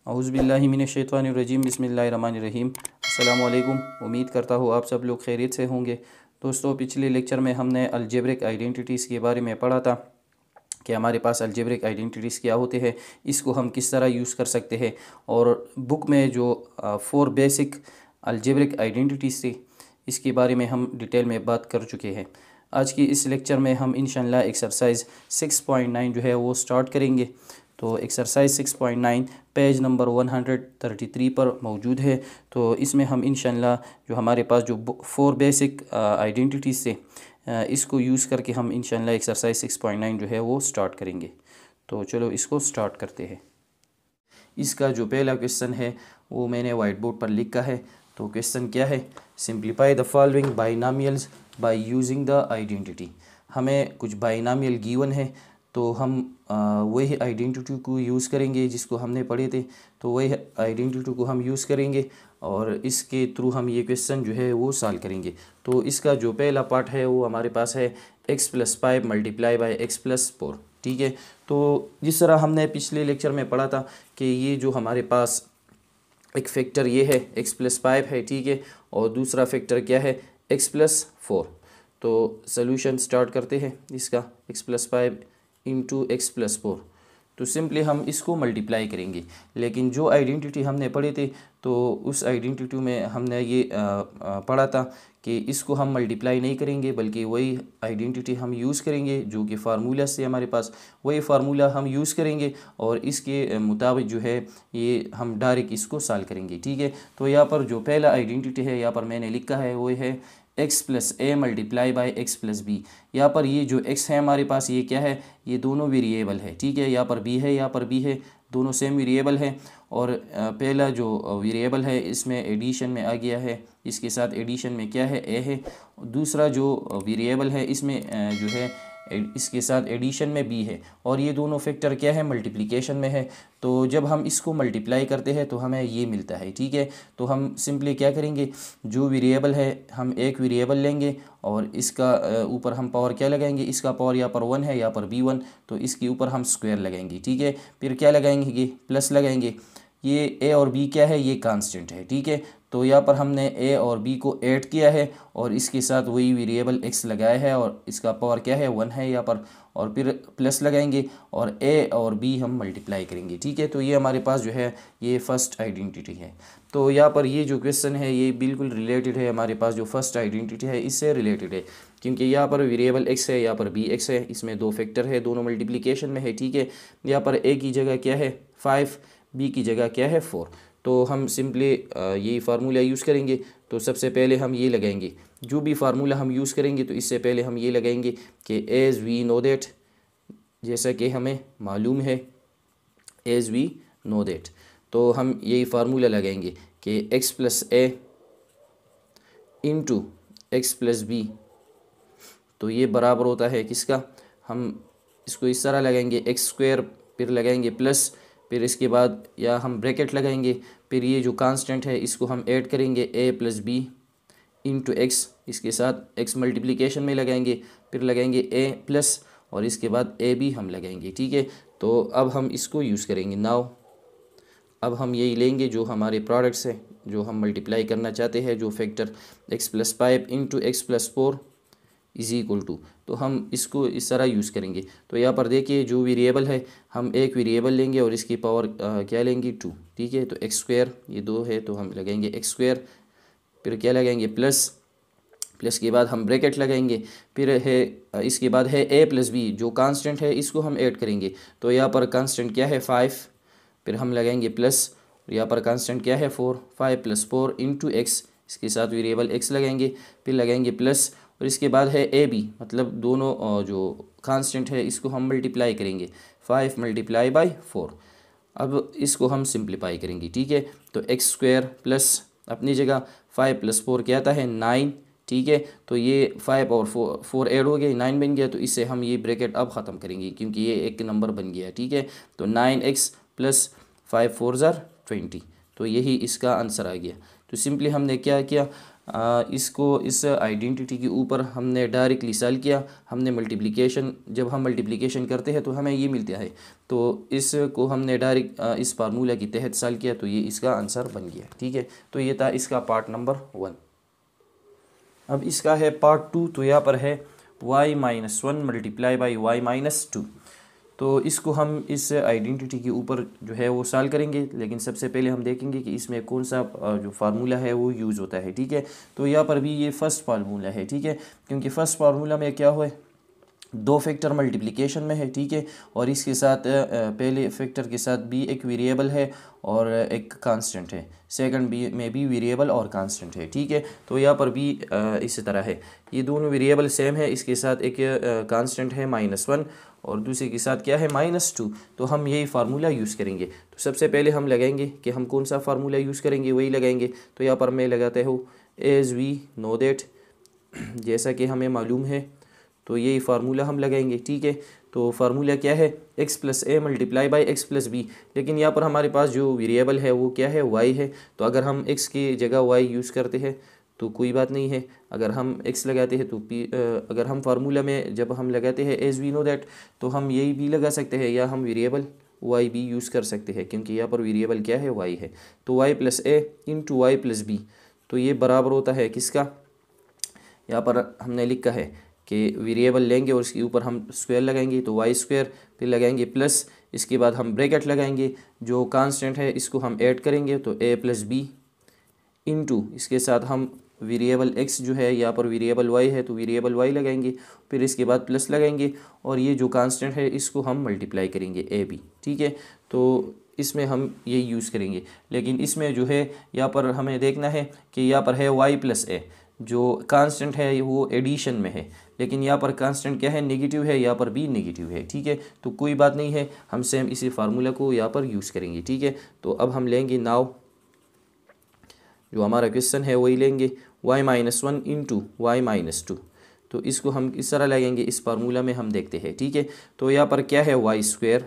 औज़ुबिल्लाहिमिनश्शैतानिर्रजीम बिस्मिल्लाहिर्रहमानिर्रहीम। अस्सलामु अलैकुम। उम्मीद करता हूँ आप सब लोग खैरियत से होंगे। दोस्तों, पिछले लेक्चर में हमने अलजेब्रिक आइडेंटिटीज़ के बारे में पढ़ा था कि हमारे पास अलजेब्रिक आइडेंटिटीज़ क्या होते हैं, इसको हम किस तरह यूज़ कर सकते हैं। और बुक में जो 4 बेसिक अलजेब्रिक आइडेंटिटीज़ थी, इसके बारे में हम डिटेल में बात कर चुके हैं। आज की इस लेक्चर में हम इंशाल्लाह एक्सरसाइज 6.9 जो है वो स्टार्ट करेंगे। तो एक्सरसाइज 6.9 पेज नंबर 133 पर मौजूद है। तो इसमें हम इंशाल्लाह जो हमारे पास जो 4 बेसिक आइडेंटिटीज़ थे, इसको यूज़ करके हम इंशाल्लाह एक्सरसाइज 6.9 जो है वो स्टार्ट करेंगे। तो चलो इसको स्टार्ट करते हैं। इसका जो पहला क्वेश्चन है वो मैंने वाइट बोर्ड पर लिखा है। तो क्वेश्चन क्या है? Simplify the following binomials by using the identity. हमें कुछ बाइनॉमियल गिवन है, तो हम वही आइडेंटिटी को यूज़ करेंगे जिसको हमने पढ़े थे। तो वही आइडेंटिटी को हम यूज़ करेंगे और इसके थ्रू हम ये क्वेश्चन जो है वो सॉल्व करेंगे। तो इसका जो पहला पार्ट है वो हमारे पास है x+5 मल्टीप्लाई बाय x+4। ठीक है। तो जिस तरह हमने पिछले लेक्चर में पढ़ा था कि ये जो हमारे पास एक फैक्टर ये है x+5 है, ठीक है, और दूसरा फैक्टर क्या है x+4। तो सॉल्यूशन स्टार्ट करते हैं इसका x+5 इंटू x+4। तो सिंपली हम इसको मल्टीप्लाई करेंगे, लेकिन जो आइडेंटिटी हमने पढ़े थे तो उस आइडेंटिटी में हमने ये पढ़ा था कि इसको हम मल्टीप्लाई नहीं करेंगे, बल्कि वही आइडेंटिटी हम यूज़ करेंगे जो कि फार्मूला से हमारे पास वही फार्मूला हम यूज़ करेंगे और इसके मुताबिक जो है ये हम डायरेक्ट इसको सॉल्व करेंगे। ठीक है। तो यहाँ पर जो पहला आइडेंटिटी है यहाँ पर मैंने लिखा है वो है x+a मल्टीप्लाई बाई x+b। यहाँ पर ये जो x है हमारे पास ये क्या है, ये दोनों वेरिएबल है। ठीक है। यहाँ पर b है, यहाँ पर b है, दोनों सेम वेरिएबल है। और पहला जो वेरिएबल है इसमें एडिशन में आ गया है, इसके साथ एडिशन में क्या है a है। दूसरा जो वेरिएबल है इसमें जो है इसके साथ एडिशन में b है, और ये दोनों फैक्टर क्या है मल्टीप्लिकेशन में है। तो जब हम इसको मल्टीप्लाई करते हैं तो हमें ये मिलता है। ठीक है। तो हम सिंपली क्या करेंगे, जो वेरिएबल है हम एक वेरिएबल लेंगे और इसका ऊपर हम पावर क्या लगाएंगे, इसका पावर यहाँ पर 1 है, यहाँ पर भी 1, तो इसके ऊपर हम स्क्वायर लगाएंगे। ठीक है। फिर क्या लगाएंगे, प्लस लगाएंगे। ये a और b क्या है, ये कांस्टेंट है। ठीक है। तो यहाँ पर हमने a और b को ऐड किया है और इसके साथ वही वेरिएबल x लगाया है और इसका पावर क्या है 1 है यहाँ पर, और फिर प्लस लगाएंगे और a और b हम मल्टीप्लाई करेंगे। ठीक है। तो ये हमारे पास जो है ये फर्स्ट आइडेंटिटी है। तो यहाँ पर ये जो क्वेश्चन है ये बिल्कुल रिलेटेड है, हमारे पास जो फर्स्ट आइडेंटिटी है इससे रिलेटेड है, क्योंकि यहाँ पर वेरिएबल x है, यहाँ पर bx है, इसमें दो फैक्टर है, दोनों मल्टीप्लिकेशन में है। ठीक है। यहाँ पर a की जगह क्या है 5, b की जगह क्या है 4। तो हम सिंपली यही फार्मूला यूज़ करेंगे। तो सबसे पहले हम ये लगाएंगे, जो भी फार्मूला हम यूज़ करेंगे तो इससे पहले हम ये लगाएंगे कि एज़ वी नो दैट, जैसा कि हमें मालूम है, एज़ वी नो दैट। तो हम यही फार्मूला लगाएंगे कि x+a इंटू x+b, तो ये बराबर होता है किसका, हम इसको इस तरह लगाएंगे x², फिर लगाएंगे प्लस, फिर इसके बाद या हम ब्रैकेट लगाएंगे, फिर ये जो कांस्टेंट है इसको हम ऐड करेंगे a+b इंटू x, इसके साथ x मल्टीप्लिकेशन में लगाएंगे, फिर लगाएंगे a प्लस और इसके बाद ab हम लगाएंगे। ठीक है। तो अब हम इसको यूज़ करेंगे। नाउ अब हम यही लेंगे जो हमारे प्रोडक्ट्स हैं, जो हम मल्टीप्लाई करना चाहते हैं, जो factor x+5 into x+4 is equal to, तो हम इसको इस तरह यूज़ करेंगे। तो यहाँ पर देखिए जो वेरिएबल है हम एक वेरिएबल लेंगे और इसकी पावर क्या लेंगे 2। ठीक है। तो x² ये 2 है तो हम लगाएंगे x², फिर क्या लगाएंगे प्लस, प्लस के बाद हम ब्रैकेट लगाएंगे, फिर है इसके बाद है a+b जो कांस्टेंट है इसको हम ऐड करेंगे। तो यहाँ पर कांस्टेंट क्या है 5, फिर हम लगाएंगे प्लस, यहाँ पर कांस्टेंट क्या है 4, 5 + 4 इंटू x, इसके साथ वेरिएबल x लगाएंगे, फिर लगाएंगे प्लस, और इसके बाद है ab, मतलब दोनों जो कांस्टेंट है इसको हम मल्टीप्लाई करेंगे, 5 मल्टीप्लाई बाई 4। अब इसको हम सिंप्लीफाई करेंगे। ठीक है। तो x² प्लस अपनी जगह 5 + 4 क्या आता है 9। ठीक है। तो ये 5 और 4 ऐड हो गए, 9 बन गया। तो इससे हम ये ब्रैकेट अब ख़त्म करेंगे क्योंकि ये एक नंबर बन गया। ठीक है। तो 9x प्लस 5 4 ज़ार 20, तो यही इसका आंसर आ गया। तो सिंपली हमने क्या किया, इसको इस आइडेंटिटी के ऊपर हमने डायरेक्टली सॉल्व किया। हमने मल्टीप्लिकेशन, जब हम मल्टीप्लिकेशन करते हैं तो हमें ये मिलता है, तो इसको हमने डायरेक्ट इस फार्मूला के तहत सॉल्व किया, तो ये इसका आंसर बन गया। ठीक है, तो ये था इसका पार्ट नंबर 1। अब इसका है पार्ट 2। तो यहाँ पर है y-1 मल्टीप्लाई बाई y-2। तो इसको हम इस आइडेंटिटी के ऊपर जो है वो सॉल्व करेंगे, लेकिन सबसे पहले हम देखेंगे कि इसमें कौन सा जो फार्मूला है वो यूज़ होता है। ठीक है, तो यहाँ पर भी ये फर्स्ट फार्मूला है। ठीक है, क्योंकि फर्स्ट फार्मूला में क्या हुआ है, 2 फैक्टर मल्टीप्लिकेशन में है। ठीक है, और इसके साथ पहले फैक्टर के साथ भी एक वेरिएबल है और एक कांस्टेंट है, सेकंड भी में भी वेरिएबल और कांस्टेंट है। ठीक है, तो यहाँ पर भी इसी तरह है, ये दोनों वेरिएबल सेम है, इसके साथ एक कांस्टेंट है -1 और दूसरे के साथ क्या है -2। तो हम यही फार्मूला यूज़ करेंगे। तो सबसे पहले हम लगाएंगे कि हम कौन सा फार्मूला यूज़ करेंगे, वही लगाएंगे। तो यहाँ पर मैं लगाता हूँ एज वी नो दैट, जैसा कि हमें मालूम है, तो यही फार्मूला हम लगाएंगे। ठीक है, तो फार्मूला क्या है, x plus A multiply by x plus B. लेकिन यहाँ पर हमारे पास जो वेरिएबल है वो क्या है, y है। तो अगर हम x की जगह y यूज़ करते हैं तो कोई बात नहीं है, अगर हम x लगाते हैं तो अगर हम फार्मूला में जब हम लगाते हैं एज वी नो दैट, तो हम यही भी लगा सकते हैं, या हम वेरिएबल y भी यूज़ कर सकते हैं, क्योंकि यहाँ पर वेरिएबल क्या है, y है। तो y plus A into Y plus B, तो ये बराबर होता है किसका, यहाँ पर हमने लिखा है कि वेरिएबल लेंगे और इसके ऊपर हम स्क्वायर लगाएंगे, तो वाई स्क्वायर, फिर लगाएंगे प्लस, इसके बाद हम ब्रैकेट लगाएंगे, जो कांस्टेंट है इसको हम ऐड करेंगे, तो ए प्लस बी इंटू इसके साथ हम वेरिएबल x जो है, यहाँ पर वेरिएबल y है तो वेरिएबल y लगाएंगे, फिर इसके बाद प्लस लगाएंगे और ये जो कांस्टेंट है इसको हम मल्टीप्लाई करेंगे ए बी। ठीक है, तो इसमें हम ये यूज़ करेंगे। लेकिन इसमें जो है यहाँ पर हमें देखना है कि यहाँ पर है y प्लस ए, जो कांस्टेंट है वो एडिशन में है, लेकिन यहाँ पर कांस्टेंट क्या है, नेगेटिव है, यहाँ पर भी नेगेटिव है। ठीक है, तो कोई बात नहीं है, हम सेम इसी फार्मूला को यहाँ पर यूज़ करेंगे। ठीक है, तो अब हम लेंगे नाउ जो हमारा क्वेश्चन है वही लेंगे, y-1 इंटू y-2। तो इसको हम इस तरह लगेंगे, इस फार्मूला में हम देखते हैं। ठीक है, तो यहाँ पर क्या है, वाई स्क्वायर,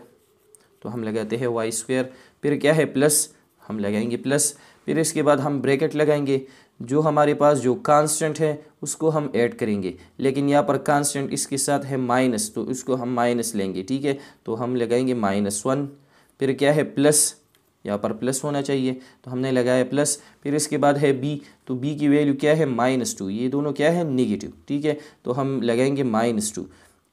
तो हम लगाते हैं वाई स्क्वायर, फिर क्या है प्लस, हम लगाएंगे प्लस, फिर इसके बाद हम ब्रैकेट लगाएंगे, जो हमारे पास जो कांस्टेंट है उसको हम ऐड करेंगे, लेकिन यहाँ पर कांस्टेंट इसके साथ है माइनस, तो इसको हम माइनस लेंगे। ठीक है, तो हम लगाएंगे -1, फिर क्या है प्लस, यहाँ पर प्लस होना चाहिए तो हमने लगाया प्लस, फिर इसके बाद है b, तो b की वैल्यू क्या है, -2, ये दोनों क्या है, नेगेटिव। ठीक है, तो हम लगाएंगे -2,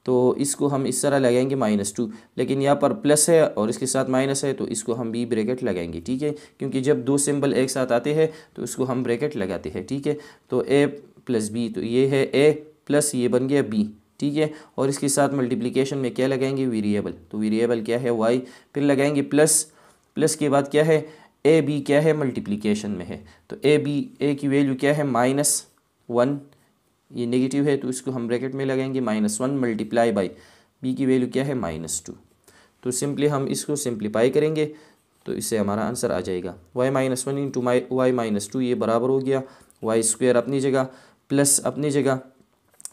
तो इसको हम इस तरह लगाएंगे -2, लेकिन यहाँ पर प्लस है और इसके साथ माइनस है, तो इसको हम b ब्रैकेट लगाएंगे। ठीक है, क्योंकि जब दो सिंबल एक साथ आते हैं तो इसको हम ब्रैकेट लगाते हैं। ठीक है, तो a प्लस b, तो ये है a प्लस ये बन गया b। ठीक है, और इसके साथ मल्टीप्लिकेशन में क्या लगाएंगे, वेरिएबल, तो वेरिएबल क्या है, y, फिर लगाएंगे प्लस, प्लस के बाद क्या है, ए बी क्या है, मल्टीप्लिकेशन में है, तो ए बी, ए की वैल्यू क्या है, -1, ये नेगेटिव है तो इसको हम ब्रैकेट में लगाएंगे, -1 मल्टीप्लाई बाई बी की वैल्यू क्या है, -2। तो सिंपली हम इसको सिंप्लीफाई करेंगे तो इससे हमारा आंसर आ जाएगा y-1 इंटू y-2, ये बराबर हो गया वाई स्क्वायर अपनी जगह प्लस अपनी जगह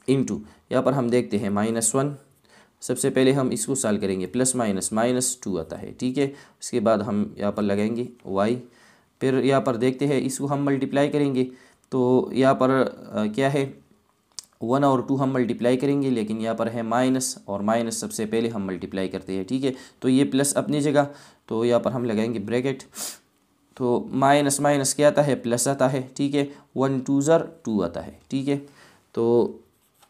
इंटू, यहाँ पर हम देखते हैं -1, सबसे पहले हम इसको सॉल्व करेंगे, प्लस माइनस -2 आता है। ठीक है, उसके बाद हम यहाँ पर लगाएंगे y, फिर यहाँ पर देखते हैं इसको हम मल्टीप्लाई करेंगे, तो यहाँ पर क्या है, 1 और 2 हम मल्टीप्लाई करेंगे, लेकिन यहाँ पर है माइनस और माइनस सबसे पहले हम मल्टीप्लाई करते हैं। ठीक है, तो ये प्लस अपनी जगह, तो यहाँ पर हम लगाएंगे ब्रैकेट, तो माइनस माइनस क्या आता है, प्लस आता है। ठीक है, 1 2 ज़र 2 आता है। ठीक है, तो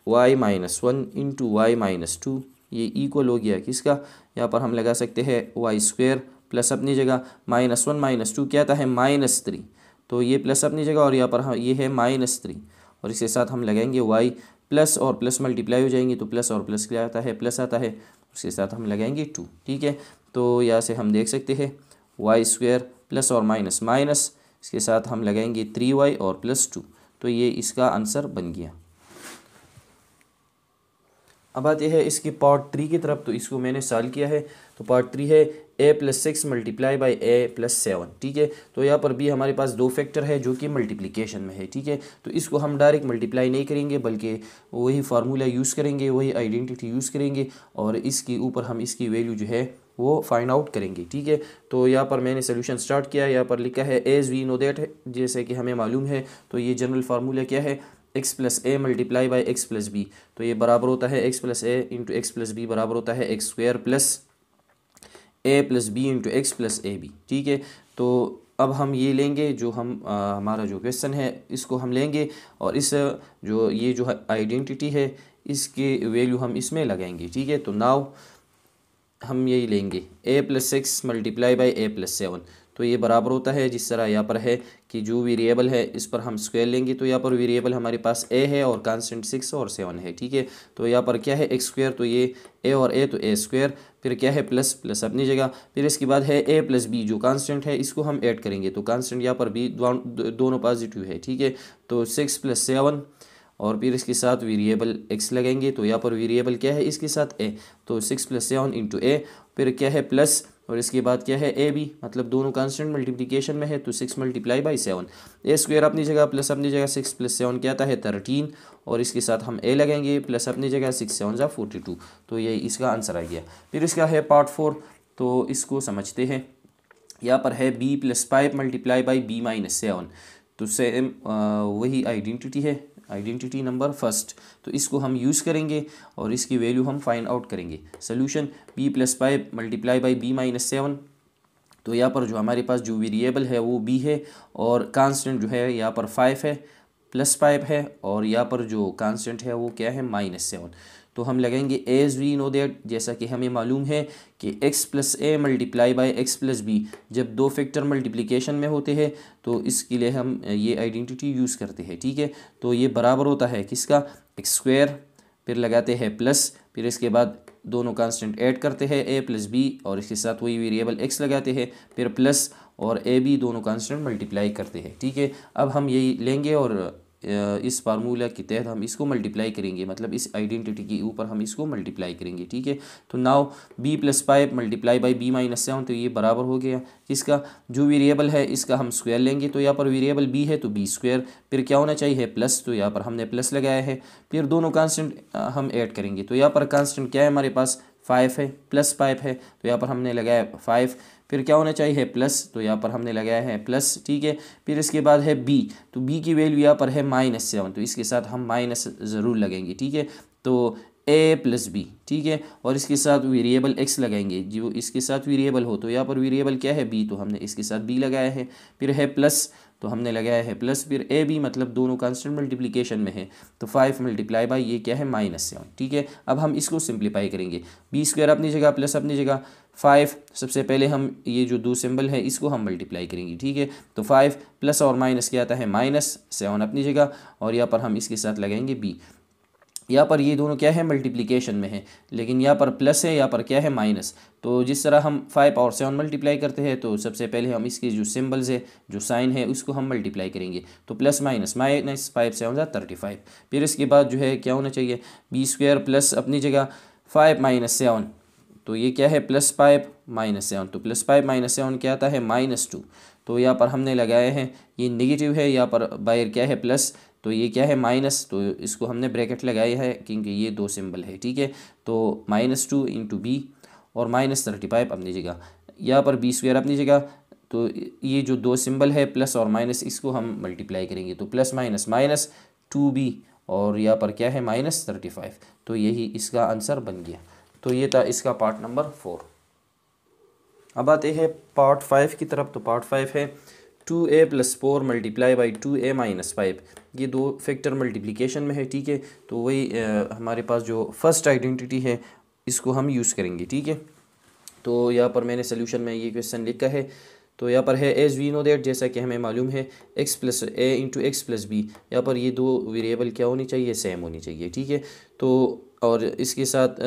y-1 इंटू y-2 ये इक्वल हो गया किसका, यहाँ पर हम लगा सकते हैं वाई स्क्वायर प्लस अपनी जगह -1 -2 क्या आता है, -3, तो ये प्लस अपनी जगह और यहाँ पर हम ये है -3, और इसके साथ हम लगाएंगे y, प्लस और प्लस मल्टीप्लाई हो जाएंगे तो प्लस और प्लस क्या आता है, प्लस आता है, उसके साथ हम लगाएंगे 2। ठीक है, तो यहाँ से हम देख सकते हैं वाई स्क्वायर प्लस और माइनस माइनस, इसके साथ हम लगाएंगे 3y और +2, तो ये इसका आंसर बन गया। अब आते हैं इसके पार्ट 3 की तरफ, तो इसको मैंने सॉल्व किया है। तो पार्ट 3 है a+6 मल्टीप्लाई बाई a+7। ठीक है, तो यहाँ पर भी हमारे पास 2 फैक्टर है जो कि मल्टीप्लिकेशन में है। ठीक है, तो इसको हम डायरेक्ट मल्टीप्लाई नहीं करेंगे, बल्कि वही फार्मूला यूज़ करेंगे, वही आइडेंटिटी यूज़ करेंगे और इसके ऊपर हम इसकी वैल्यू जो है वो फाइंड आउट करेंगे। ठीक है, तो यहाँ पर मैंने सोल्यूशन स्टार्ट किया। यहाँ पर लिखा है एज वी नो दैट, जैसे कि हमें मालूम है। तो ये जनरल फार्मूला क्या है, X plus A multiply by x plus B. तो ये बराबर होता है X plus A into x plus B बराबर होता है X square plus A plus B into x plus A B. ठीक है, तो अब हम ये लेंगे जो हमारा जो क्वेश्चन है इसको हम लेंगे और इस जो ये जो आइडेंटिटी है इसके वैल्यू हम इसमें लगाएंगे। ठीक है, तो नाउ हम यही लेंगे a plus six multiply by a plus seven. तो ये बराबर होता है जिस तरह यहाँ पर है कि जो वेरिएबल है इस पर हम स्क्वायर लेंगे। तो यहाँ पर वेरिएबल हमारे पास ए है और कांस्टेंट 6 और 7 है। ठीक है, तो यहाँ पर क्या है एक्स स्क्वायर, तो ये ए और ए तो ए स्क्वायर, फिर क्या है प्लस प्लस अपनी जगह, फिर इसके बाद है ए प्लस बी जो कांस्टेंट है इसको हम ऐड करेंगे। तो कांस्टेंट यहाँ पर बी दोनों पॉजिटिव है। ठीक है, तो 6 प्लस 7 और फिर इसके साथ वेरिएबल एक्स लगेंगे। तो यहाँ पर वेरिएबल क्या है इसके साथ ए, तो 6 प्लस 7 इंटू ए, फिर क्या है प्लस और इसके बाद क्या है ए बी, मतलब दोनों कांस्टेंट मल्टीप्लिकेशन में है। तो 6 मल्टीप्लाई बाई 7, ए स्क्वायर अपनी जगह प्लस अपनी जगह 6 प्लस 7 क्या आता है 13 और इसके साथ हम ए लगेंगे प्लस अपनी जगह 6 7 जा 42। तो ये इसका आंसर आ गया। फिर इसका है पार्ट 4, तो इसको समझते हैं। यहाँ पर है B plus 5 multiply by B minus 7। तो सेम वही आइडेंटिटी है, आइडेंटिटी नंबर फर्स्ट। तो इसको हम यूज़ करेंगे और इसकी वैल्यू हम फाइंड आउट करेंगे। Solution B plus 5 multiply by B minus 7। तो यहाँ पर जो हमारे पास जो वेरिएबल है वो बी है और कांस्टेंट जो है यहाँ पर 5 है प्लस 5 है और यहाँ पर जो कांस्टेंट है वो क्या है -7। तो हम लगाएंगे एज वी नो दैट, जैसा कि हमें मालूम है कि x plus A multiply by x plus B जब दो फैक्टर मल्टीप्लिकेशन में होते हैं तो इसके लिए हम ये आइडेंटिटी यूज़ करते हैं। ठीक है, तो ये बराबर होता है किसका, एक्स स्क्वायर, फिर लगाते हैं प्लस, फिर इसके बाद दोनों कांस्टेंट ऐड करते हैं ए प्लस बी और इसके साथ वही वेरिएबल x लगाते हैं, फिर प्लस और ए बी दोनों कांस्टेंट मल्टीप्लाई करते हैं। ठीक है, अब हम यही लेंगे और इस फार्मूला के तहत हम इसको मल्टीप्लाई करेंगे, मतलब इस आइडेंटिटी के ऊपर हम इसको मल्टीप्लाई करेंगे। ठीक है, तो now b plus 5 multiply by b minus 7, तो ये बराबर हो गया इसका जो वेरिएबल है इसका हम स्क्वायर लेंगे। तो यहाँ पर वेरिएबल b है तो b स्क्वायर, फिर क्या होना चाहिए प्लस, तो यहाँ पर हमने प्लस लगाया है, फिर दोनों कांस्टेंट हम ऐड करेंगे। तो यहाँ पर कांस्टेंट क्या है हमारे पास 5 है प्लस 5 है, तो यहाँ पर हमने लगाया 5, फिर क्या होना चाहिए प्लस, तो यहाँ पर हमने लगाया है प्लस। ठीक है, फिर इसके बाद है b, तो b की वैल्यू यहाँ पर है -7, तो इसके साथ हम माइनस ज़रूर लगेंगे। ठीक है, तो a प्लस बी, ठीक है, और इसके साथ वेरिएबल x लगाएंगे जो इसके साथ वेरिएबल हो। तो यहाँ पर वेरिएबल क्या है b, तो हमने इसके साथ b लगाया है, फिर है प्लस तो हमने लगाया है प्लस, फिर ए बी मतलब दोनों कांस्टेंट मल्टीप्लिकेशन में है तो 5 मल्टीप्लाई बाई ये क्या है -7। ठीक है, अब हम इसको सिंप्लीफाई करेंगे, बी स्क्वायर अपनी जगह प्लस अपनी जगह 5, सबसे पहले हम ये जो दो सिंबल है इसको हम मल्टीप्लाई करेंगे। ठीक है, तो 5 प्लस और माइनस क्या आता है -7 अपनी जगह और यहाँ पर हम इसके साथ लगाएंगे b। यहाँ पर ये दोनों क्या है मल्टीप्लिकेशन में है, लेकिन यहाँ पर प्लस है यहाँ पर क्या है माइनस। तो जिस तरह हम 5 और 7 मल्टीप्लाई करते हैं तो सबसे पहले हम इसके जो सिंबल्स है जो साइन है उसको हम मल्टीप्लाई करेंगे। तो प्लस माइनस 5 7 35, फिर इसके बाद जो है क्या होना चाहिए बी स्क्वायर प्लस अपनी जगह 5 - 7, तो ये क्या है प्लस 5 - 7, तो प्लस 5 - 7 क्या आता है -2। तो यहाँ पर हमने लगाए हैं ये नेगेटिव है, यहाँ पर बाहर क्या है प्लस, तो ये क्या है माइनस, तो इसको हमने ब्रैकेट लगाया है क्योंकि ये दो सिंबल है। ठीक है, तो -2 इंटू बी और -35 अपनी जगह, यहाँ पर बी स्क्वायर अपनी जगह। तो ये जो दो सिंबल है प्लस और माइनस इसको हम मल्टीप्लाई करेंगे तो प्लस माइनस माइनस 2b और यहाँ पर क्या है -35। तो यही इसका आंसर बन गया। तो ये था इसका पार्ट नंबर 4। अब आते हैं पार्ट 5 की तरफ। तो पार्ट 5 है 2a + 4 मल्टीप्लाई बाई 2a - 5। ये दो फैक्टर मल्टीप्लिकेशन में है। ठीक है, तो वही हमारे पास जो फर्स्ट आइडेंटिटी है इसको हम यूज़ करेंगे। ठीक है, तो यहाँ पर मैंने सोल्यूशन में ये क्वेश्चन लिखा है। तो यहाँ पर है एज वी नो दैट, जैसा कि हमें मालूम है x plus A into x plus B, यहाँ पर ये दो वेरिएबल क्या होनी चाहिए सेम होनी चाहिए। ठीक है, तो और इसके साथ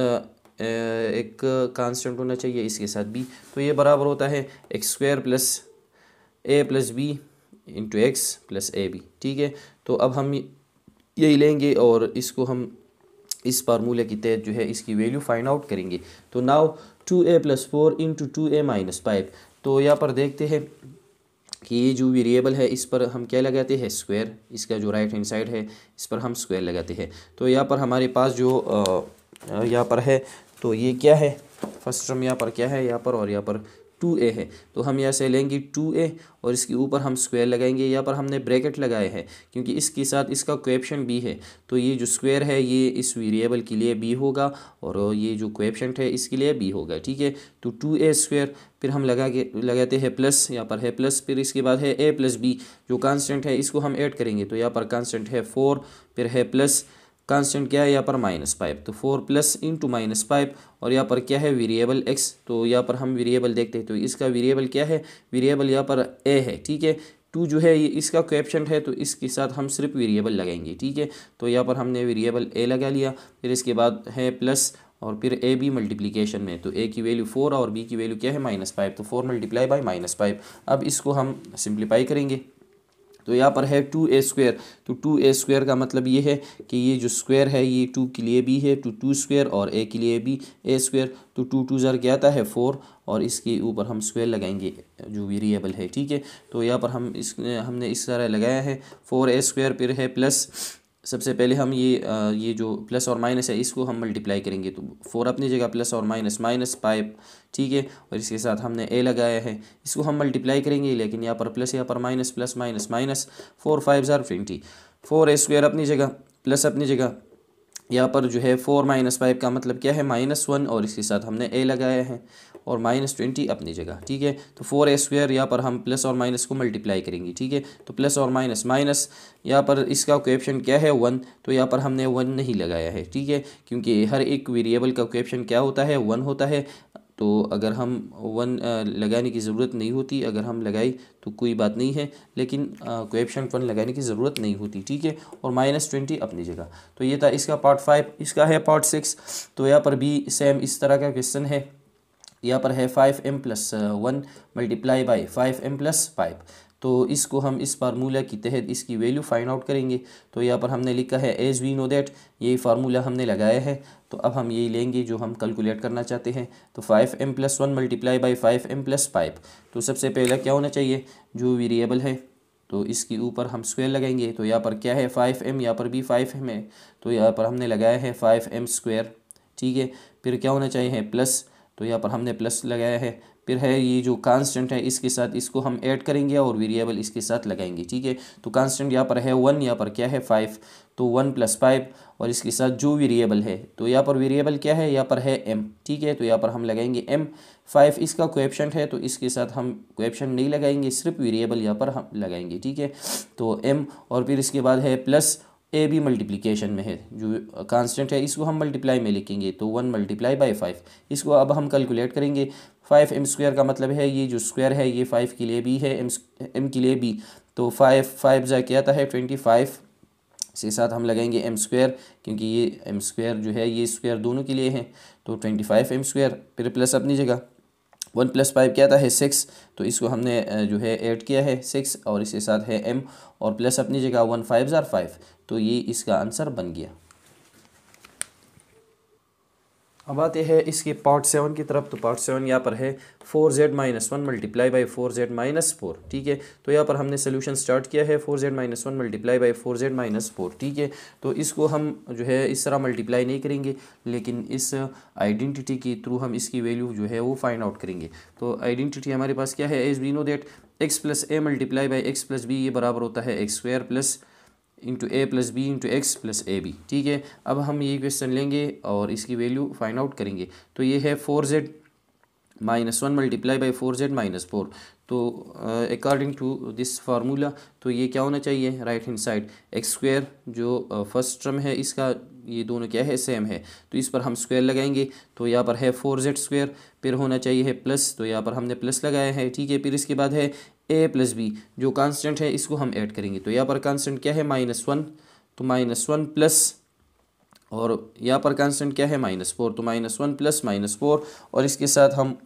एक कांस्टेंट होना चाहिए इसके साथ b, तो ये बराबर होता है X square plus A plus B into x plus A B. ठीक है, तो अब हम यही लेंगे और इसको हम इस फार्मूले के तहत जो है इसकी वैल्यू फाइंड आउट करेंगे। तो नाउ 2a + 4 इंटू 2a - 5। तो यहाँ पर देखते हैं कि ये जो वेरिएबल है इस पर हम क्या लगाते हैं स्क्वायर, इसका जो राइट हैंड साइड है इस पर हम स्क्वायर लगाते हैं। तो यहाँ पर हमारे पास जो यहाँ पर है तो ये क्या है फर्स्ट टर्म यहाँ पर क्या है यहाँ पर, और यहाँ पर 2a है, तो हम यहाँ से लेंगे 2a और इसके ऊपर हम स्क्वायर लगाएंगे। यहाँ पर हमने ब्रैकेट लगाए हैं क्योंकि इसके साथ इसका कोएफिशिएंट b है, तो ये जो स्क्वायर है ये इस वेरिएबल के लिए b होगा और ये जो कोएफिशिएंट है इसके लिए b होगा, ठीक है। तो 2a स्क्वायर, फिर हम लगाते हैं प्लस, यहाँ पर है प्लस, फिर इसके बाद है a प्लस बी जो कांस्टेंट है इसको हम ऐड करेंगे, तो यहाँ पर कांस्टेंट है 4, फिर है प्लस कांस्टेंट क्या है यहाँ पर -5, तो 4 प्लस इंटू -5 और यहाँ पर क्या है वेरिएबल x, तो यहाँ पर हम वेरिएबल देखते हैं, तो इसका वेरिएबल क्या है, वेरिएबल यहाँ पर a है, ठीक है। 2 जो है ये इसका कोएफिशिएंट है, तो इसके साथ हम सिर्फ वेरिएबल लगाएंगे, ठीक है। तो यहाँ पर हमने वेरिएबल a लगा लिया, फिर इसके बाद है प्लस और फिर ए बी मल्टीप्लिकेशन में, तो a की वैल्यू 4 और b की वैल्यू क्या है -5, तो 4 मल्टीप्लाई बाई -5। अब इसको हम सिंप्लीफाई करेंगे, तो यहाँ पर है 2a स्क्वायर, तो 2a स्क्वायर का मतलब ये है कि ये जो स्क्वायर है ये 2 के लिए b है, तो 2 स्क्वायर और a के लिए b a स्क्वायर, तो 2 2 ज़र क्या आता है 4 और इसके ऊपर हम स्क्वायर लगाएंगे जो वेरिएबल है, ठीक है। तो यहाँ पर हमने इस तरह लगाया है 4a स्क्वायर, फिर है प्लस, सबसे पहले हम ये जो प्लस और माइनस है इसको हम मल्टीप्लाई करेंगे, तो 4 अपनी जगह प्लस और -5, ठीक है। और इसके साथ हमने a लगाया है, इसको हम मल्टीप्लाई करेंगे, लेकिन यहाँ पर प्लस यहाँ पर माइनस प्लस माइनस माइनस, 4 5 ज़ार 20, 4a स्क्वायर अपनी जगह प्लस अपनी जगह, यहाँ पर जो है 4 -5 का मतलब क्या है -1 और इसके साथ हमने a लगाया है और -20 अपनी जगह, ठीक है। तो 4a स्क्वायर यहाँ पर हम प्लस और माइनस को मल्टीप्लाई करेंगे, ठीक है। तो प्लस और माइनस माइनस, यहाँ पर इसका कोएफिशिएंट क्या है 1, तो यहाँ पर हमने 1 नहीं लगाया है, ठीक है, क्योंकि हर एक वेरिएबल का कोएफिशिएंट क्या होता है 1 होता है। तो अगर हम 1 लगाने की ज़रूरत नहीं होती, अगर हम लगाई तो कोई बात नहीं है, लेकिन कोएफिशिएंट 1 लगाने की ज़रूरत नहीं होती, ठीक है। और -20 अपनी जगह। तो ये था इसका पार्ट 5। इसका है पार्ट 6, तो यहाँ पर भी सेम इस तरह का क्वेश्चन है। यहाँ पर है 5m+1 मल्टीप्लाई बाई 5m+5, तो इसको हम इस फार्मूला के तहत इसकी वैल्यू फाइंड आउट करेंगे। तो यहाँ पर हमने लिखा है एज वी नो दैट, यही फार्मूला हमने लगाया है, तो अब हम यही लेंगे जो हम कैलकुलेट करना चाहते हैं। तो 5m+1 मल्टीप्लाई बाई 5m+5, तो सबसे पहले क्या होना चाहिए, जो वेरिएबल है तो इसके ऊपर हम स्क्वायर लगाएंगे। तो यहाँ पर क्या है 5m, यहाँ पर भी 5m है, तो यहाँ पर हमने लगाया है 5m स्क्वायर, ठीक है। फिर क्या होना चाहिए प्लस, तो यहाँ पर हमने प्लस लगाया है। फिर है ये जो कांस्टेंट है इसके साथ इसको हम ऐड करेंगे और वेरिएबल इसके साथ लगाएंगे, ठीक है। तो कांस्टेंट यहाँ पर है 1, यहाँ पर क्या है 5, तो 1 + 5 और इसके साथ जो वेरिएबल है, तो यहाँ पर वेरिएबल क्या है, यहाँ पर है m, ठीक है। तो यहाँ पर हम लगाएंगे m, 5 इसका कोएफिशिएंट है, तो इसके साथ हम कोएफिशिएंट नहीं लगाएंगे, सिर्फ वेरिएबल यहाँ पर हम लगाएंगे, ठीक है। तो m और फिर इसके बाद है प्लस ए बी मल्टीप्लिकेशन में है, जो कांस्टेंट है इसको हम मल्टीप्लाई में लिखेंगे, तो 1 मल्टीप्लाई बाई 5। इसको अब हम कैलकुलेट करेंगे। 5m स्क्वायर का मतलब है ये जो स्क्वायर है ये 5 के लिए b है, m के लिए b, तो 5 जा क्या आता है 25, से साथ हम लगाएंगे m स्क्वायर, क्योंकि ये m स्क्वायर जो है ये स्क्वायर दोनों के लिए है, तो 25m स्क्वायर, फिर प्लस अपनी जगह 1 + 5 क्या आता है 6, तो इसको हमने जो है ऐड किया है 6 और इसके साथ है m और प्लस अपनी जगह 1 5 ज़ार 5, तो ये इसका आंसर बन गया। अब आते हैं इसके पार्ट 7 की तरफ। तो पार्ट 7 यहाँ पर है 4z-1 मल्टीप्लाई बाई 4z-4, ठीक है। तो यहाँ पर हमने सोल्यूशन स्टार्ट किया है 4z-1 मल्टीप्लाई बाई 4z-4, ठीक है। तो इसको हम जो है इस तरह मल्टीप्लाई नहीं करेंगे, लेकिन इस आइडेंटिटी के थ्रू हम इसकी वैल्यू जो है वो फाइंड आउट करेंगे। तो आइडेंटिटी हमारे पास क्या है, as we know that x + a multiply by x + b ये बराबर होता है x square plus into a + b into x + ab, ठीक है। अब हम ये क्वेश्चन लेंगे और इसकी वैल्यू फाइंड आउट करेंगे। तो ये है 4z-1 मल्टीप्लाई बाई 4z-4, तो अकॉर्डिंग टू दिस फार्मूला तो ये क्या होना चाहिए, right hand side x square जो फर्स्ट टर्म है इसका, ये दोनों क्या है सेम है, तो इस पर हम स्क्वायर लगाएंगे। तो यहाँ पर है 4z स्क्वायर, फिर होना चाहिए है प्लस, तो यहाँ पर हमने प्लस लगाया है, ठीक है। फिर इसके बाद है a + b जो कांस्टेंट है इसको हम ऐड करेंगे। तो यहाँ पर कांस्टेंट क्या है -1, तो -1 प्लस, और यहाँ पर कांस्टेंट क्या है -4, तो -1 प्लस -4 और इसके साथ हम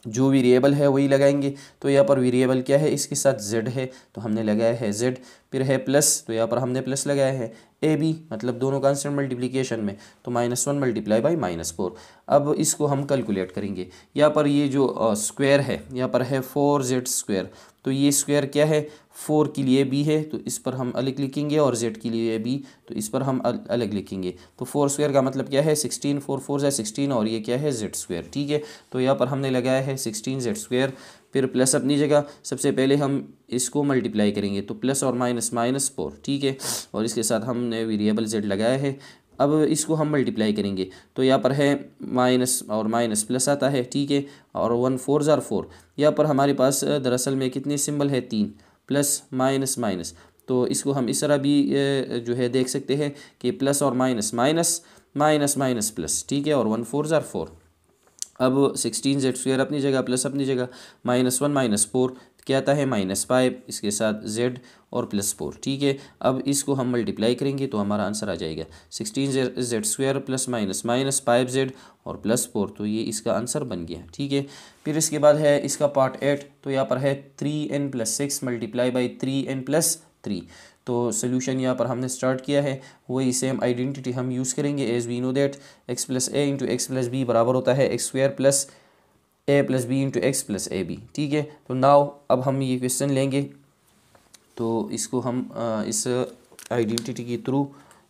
जो वेरिएबल है वही लगाएंगे। तो यहाँ पर वेरिएबल क्या है, इसके साथ z है, तो हमने लगाया है z, फिर है प्लस, तो यहाँ पर हमने प्लस लगाया है। ए बी मतलब दोनों कांस्टेंट मल्टीप्लिकेशन में, तो -1 मल्टीप्लाई बाई -4। अब इसको हम कैलकुलेट करेंगे। यहाँ पर ये जो स्क्वायर है, यहाँ पर है 4z स्क्वायर, तो ये स्क्वायर क्या है, 4 के लिए b है तो इस पर हम अलग लिखेंगे, और z के लिए b तो इस पर हम अलग लिखेंगे। तो 4 स्क्वायर का मतलब क्या है 16, 4 4 है 16, और ये क्या है z स्क्वायर। ठीक है, तो यहाँ पर हमने लगाया है 16z स्क्वायर। फिर प्लस अपनी जगह, सबसे पहले हम इसको मल्टीप्लाई करेंगे, तो प्लस और माइनस -4। ठीक है, और इसके साथ हमने वेरिएबल z लगाया है। अब इसको हम मल्टीप्लाई करेंगे, तो यहाँ पर है माइनस और माइनस प्लस आता है। ठीक है, और 1 4 ज़ार 4। यहाँ पर हमारे पास दरअसल में कितने सिंबल है, 3, प्लस माइनस माइनस। तो इसको हम इस तरह भी जो है देख सकते हैं कि प्लस और minus minus minus minus plus. ठीक है, और 1 4 ज़ार 4। अब 16z स्क्वायर अपनी जगह, प्लस अपनी जगह, -1 -4 क्या आता है -5, इसके साथ z और +4। ठीक है, अब इसको हम मल्टीप्लाई करेंगे तो हमारा आंसर आ जाएगा 16z स्क्वायर प्लस -5z और +4, तो ये इसका आंसर बन गया। ठीक है, फिर इसके बाद है इसका पार्ट 8, तो यहाँ पर है 3n + 6 मल्टीप्लाई बाई 3n + 3। तो सोल्यूशन यहाँ पर हमने स्टार्ट किया है, वही सेम आइडेंटिटी हम यूज़ करेंगे। As we know that x + a × x + b बराबर होता है x² + a + b × x + ab। ठीक है, तो नाउ अब हम ये क्वेश्चन लेंगे, तो इसको हम इस आइडेंटिटी के थ्रू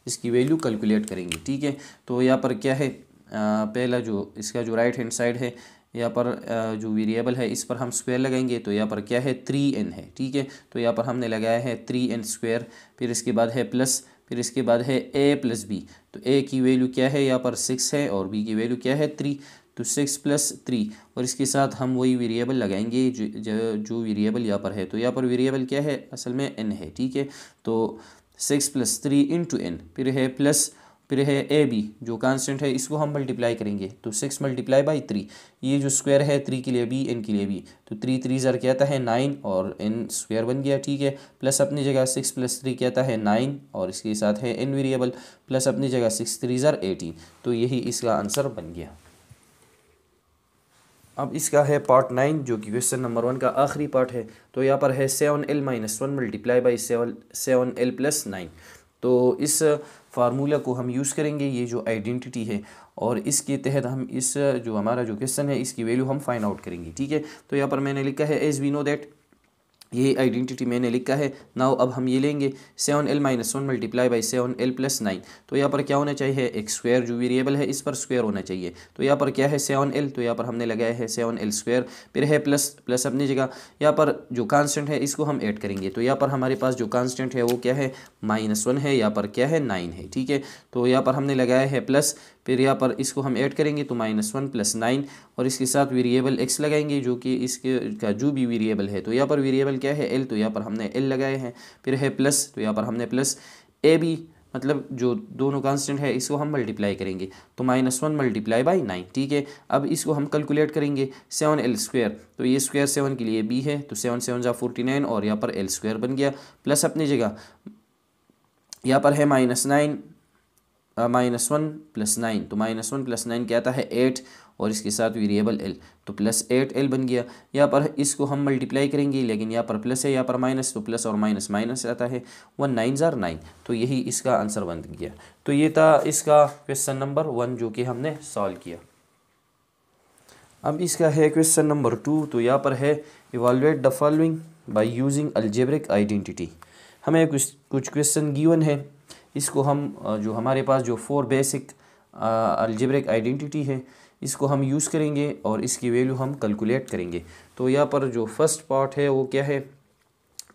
इसकी वैल्यू कैलकुलेट करेंगे। ठीक है, तो यहाँ पर क्या है, पहला जो इसका जो राइट हैंड साइड है, यहाँ पर जो वेरिएबल है इस पर हम स्क्वायर लगाएंगे, तो यहाँ पर क्या है 3n है। ठीक है, तो यहाँ पर हमने लगाया है 3n स्क्वायर। फिर इसके बाद है प्लस, फिर इसके बाद है a + b, तो a की वैल्यू क्या है यहाँ पर 6 है, और b की वैल्यू क्या है 3, तो 6 + 3, और इसके साथ हम वही वेरिएबल लगाएंगे जो वेरिएबल यहाँ पर है। तो यहाँ पर वेरिएबल क्या है, असल में n है। ठीक है, तो 6 + 3 × n, फिर है प्लस, फिर है ए बी जो कांस्टेंट है, इसको हम मल्टीप्लाई करेंगे, तो 6 × 3, ये जो स्क्वायर है 3 के लिए b, n के लिए b, तो 3 3 ज़ार क्या आता है 9, और n स्क्वायर बन गया। ठीक है, प्लस अपनी जगह 6 + 3 क्या आता है 9, और इसके साथ है n वेरिएबल, प्लस अपनी जगह 6 3 ज़ार 18, तो यही इसका आंसर बन गया। अब इसका है पार्ट 9, जो कि क्वेश्चन नंबर 1 का आखिरी पार्ट है। तो यहाँ पर है 7l - 1 मल्टीप्लाई बाई 7l + 9। तो इस फार्मूला को हम यूज़ करेंगे, ये जो आइडेंटिटी है, और इसके तहत हम इस जो हमारा जो क्वेश्चन है इसकी वैल्यू हम फाइंड आउट करेंगे। ठीक है, तो यहाँ पर मैंने लिखा है एज वी नो दैट, ये आइडेंटिटी मैंने लिखा है। नाउ अब हम ये लेंगे 7l - 1 मल्टीप्लाई बाई 7l + 9। तो यहाँ पर क्या होना चाहिए, x स्क्वायर जो वेरिएबल है इस पर स्क्वायर होना चाहिए। तो यहाँ पर क्या है 7l, तो यहाँ पर हमने लगाया है 7l स्क्वायर। फिर है प्लस, प्लस अपनी जगह, यहाँ पर जो कांस्टेंट है इसको हम ऐड करेंगे। तो यहाँ पर हमारे पास जो कांस्टेंट है वो क्या है -1 है, यहाँ पर क्या है 9 है। ठीक है, तो यहाँ पर हमने लगाया है प्लस, फिर यहाँ पर इसको हम ऐड करेंगे तो -1 + 9, और इसके साथ वेरिएबल x लगाएंगे जो कि इसके का जो भी वेरिएबल है। तो यहाँ पर वेरिएबल क्या है l, तो यहाँ पर हमने l लगाए हैं। फिर है प्लस, तो यहाँ पर हमने प्लस ए बी मतलब जो दोनों कांस्टेंट है इसको हम मल्टीप्लाई करेंगे, तो -1 मल्टीप्लाई बाई 9। ठीक है, अब इसको हम कैलकुलेट करेंगे 7l स्क्वायर, तो ये स्क्वायर 7 के लिए b है, तो 7 7 ज़ा 49, और यहाँ पर l स्क्वायर बन गया। प्लस अपनी जगह यहाँ पर है -1 + 9, तो -1 + 9 क्या आता है 8, और इसके साथ वेरिएबल l, तो +8l बन गया। यहाँ पर इसको हम मल्टीप्लाई करेंगे, लेकिन यहाँ पर प्लस है यहाँ पर माइनस, तो प्लस और माइनस माइनस आता है, 1 9 ज़ार 9, तो यही इसका आंसर बन गया। तो ये था इसका क्वेश्चन नंबर 1 जो कि हमने सॉल्व किया। अब इसका है क्वेश्चन नंबर 2, तो यहाँ पर है evaluate the following by using algebraic identity. हमें कुछ क्वेश्चन गिवन है, इसको हम जो हमारे पास जो 4 बेसिक अलजेब्रिक आइडेंटिटी है इसको हम यूज़ करेंगे, और इसकी वैल्यू हम कैलकुलेट करेंगे। तो यहाँ पर जो फर्स्ट पार्ट है वो क्या है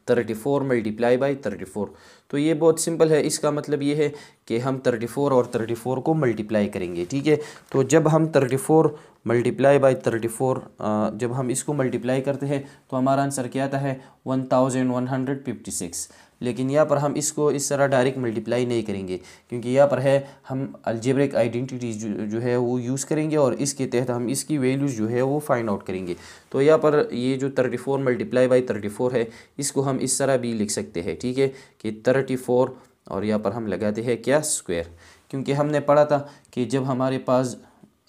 34 मल्टीप्लाई बाई 34। तो ये बहुत सिंपल है, इसका मतलब ये है कि हम 34 और 34 को मल्टीप्लाई करेंगे। ठीक है, तो जब हम 34 मल्टीप्लाई बाई 34 जब हम इसको मल्टीप्लाई करते हैं तो हमारा आंसर क्या आता है 1156। लेकिन यहाँ पर हम इसको इस तरह डायरेक्ट मल्टीप्लाई नहीं करेंगे, क्योंकि यहाँ पर है हम अलजेब्रिक आइडेंटिटी जो है वो यूज़ करेंगे, और इसके तहत हम इसकी वैल्यूज़ जो है वो फाइंड आउट करेंगे। तो यहाँ पर ये जो 34 मल्टीप्लाई बाई 34 है इसको हम इस तरह भी लिख सकते हैं। ठीक है, कि 34 और यहाँ पर हम लगाते हैं क्या स्क्वायर, क्योंकि हमने पढ़ा था कि जब हमारे पास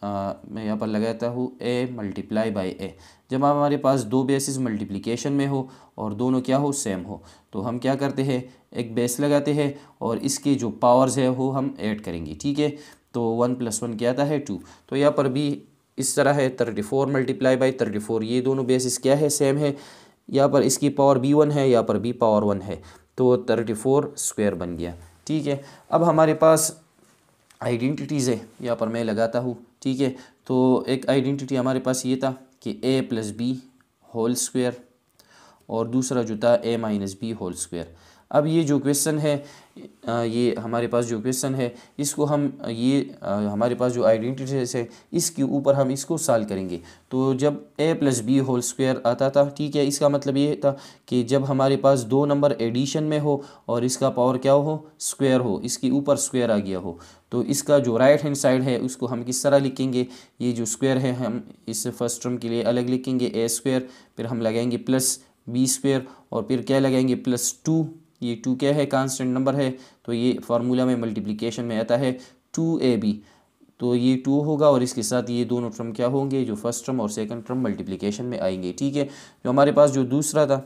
मैं यहाँ पर लगाता हूँ a मल्टीप्लाई बाई a। जब हमारे पास दो बेसिस मल्टीप्लिकेशन में हो और दोनों क्या हो, सेम हो, तो हम क्या करते हैं, एक बेस लगाते हैं और इसके जो पावर्स है वो हम ऐड करेंगे। ठीक है, तो 1 + 1 क्या आता है 2। तो यहाँ पर भी इस तरह है 34 मल्टीप्लाई बाई 34, ये दोनों बेसिस क्या है, सेम है। यहाँ पर इसकी पावर b1 है, यहाँ पर भी पावर 1 है, तो 34 स्क्वायर बन गया। ठीक है, अब हमारे पास आइडेंटिटीज़ है, यहाँ पर मैं लगाता हूँ। ठीक है, तो एक आइडेंटिटी हमारे पास ये था कि a + b होल स्क्वायर और दूसरा जो था a - b होल स्क्वायर। अब ये जो क्वेश्चन है, ये हमारे पास जो क्वेश्चन है, इसको हम हमारे पास जो आइडेंटिटीज है इसके ऊपर हम इसको सॉल्व करेंगे। तो जब a + b होल स्क्वायर आता था, ठीक है, इसका मतलब ये था कि जब हमारे पास दो नंबर एडिशन में हो और इसका पावर क्या हो, स्क्वायर हो, इसके ऊपर स्क्वायर आ गया हो, तो इसका जो राइट हैंड साइड है उसको हम किस तरह लिखेंगे, ये जो स्क्वायर है हम इस फर्स्ट टर्म के लिए अलग लिखेंगे a², फिर हम लगाएंगे प्लस b² और फिर क्या लगाएंगे +2। ये 2 क्या है, कांस्टेंट नंबर है, तो ये फार्मूला में मल्टीप्लिकेशन में आता है 2ab, तो ये 2 होगा और इसके साथ ये दोनों टर्म क्या होंगे, जो फर्स्ट टर्म और सेकंड टर्म मल्टीप्लिकेशन में आएंगे। ठीक है, जो हमारे पास जो दूसरा था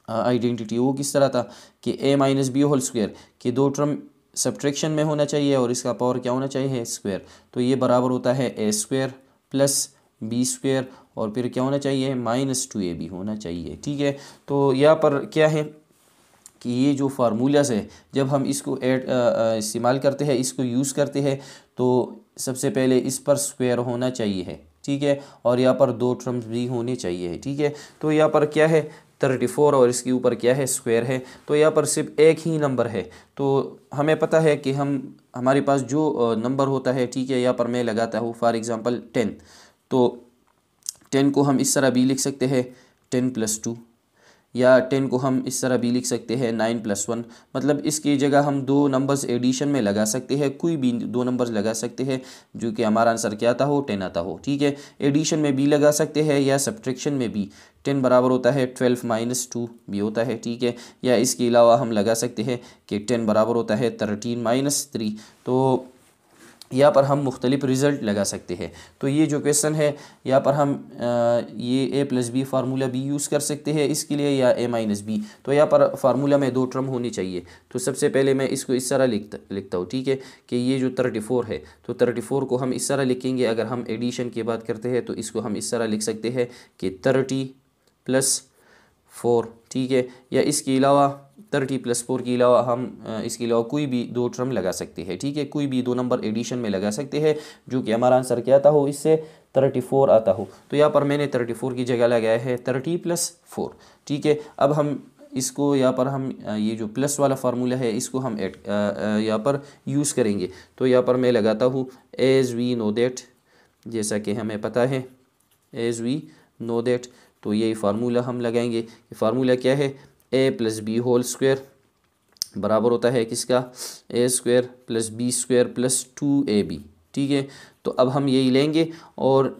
आइडेंटिटी, वो किस तरह था कि a - b होल स्क्वायर के दो टर्म सब्ट्रैक्शन में होना चाहिए और इसका पावर क्या होना चाहिए, स्क्वायर। तो ये बराबर होता है a² + b² और फिर क्या होना चाहिए, -2ab होना चाहिए। ठीक है, तो यहाँ पर क्या है कि ये जो फार्मूलाज है, जब हम इसको इस्तेमाल करते हैं, इसको यूज़ करते हैं, तो सबसे पहले इस पर स्क्वायर होना चाहिए है। ठीक है, और यहाँ पर दो टर्म्स भी होने चाहिए। ठीक है, तो यहाँ पर क्या है 34 और इसके ऊपर क्या है, स्क्वायर है, तो यहाँ पर सिर्फ एक ही नंबर है। तो हमें पता है कि हमारे पास जो नंबर होता है, ठीक है, यहाँ पर मैं लगाता हूँ फॉर एग्ज़ाम्पल 10, तो 10 को हम इस तरह भी लिख सकते हैं 10 + 2, या 10 को हम इस तरह भी लिख सकते हैं 9 + 1। मतलब इसकी जगह हम दो नंबर्स एडिशन में लगा सकते हैं, कोई भी दो नंबर्स लगा सकते हैं जो कि हमारा आंसर क्या आता हो, 10 आता हो। ठीक है, एडिशन में भी लगा सकते हैं या सब्ट्रैक्शन में भी। 10 बराबर होता है 12 - 2 भी होता है। ठीक है, या इसके अलावा हम लगा सकते हैं कि 10 बराबर होता है 13 - 3। तो यहाँ पर हम मुख्तलिफ रिज़ल्ट लगा सकते हैं। तो ये जो क्वेश्चन है, यहाँ पर हम ये a + b फार्मूला भी यूज़ कर सकते हैं इसके लिए, या a - b। तो यहाँ पर फार्मूला में दो टर्म होनी चाहिए। तो सबसे पहले मैं इसको इस तरह लिखता हूँ। ठीक है, कि ये जो 34 है, तो 34 को हम इस तरह लिखेंगे। अगर हम एडिशन की बात करते हैं तो इसको हम इस तरह लिख सकते हैं कि 30 + 4। ठीक है, या इसके अलावा 30 + 4 के अलावा हम इसके अलावा कोई भी दो टर्म लगा सकते हैं। ठीक है, कोई भी दो नंबर एडिशन में लगा सकते हैं जो कि हमारा आंसर क्या आता हो, इससे 34 आता हो। तो यहाँ पर मैंने 34 की जगह लगाया है 30 + 4। ठीक है, अब हम इसको यहाँ पर हम ये जो प्लस वाला फार्मूला है इसको हम यहाँ पर यूज़ करेंगे। तो यहाँ पर मैं लगाता हूँ एज वी नो दैट, जैसा कि हमें पता है एज वी नो दैट, तो यही फार्मूला हम लगाएंगे। फार्मूला क्या है, a + b होल स्क्वायर बराबर होता है किसका, a² + b² + 2ab। ठीक है, तो अब हम यही लेंगे और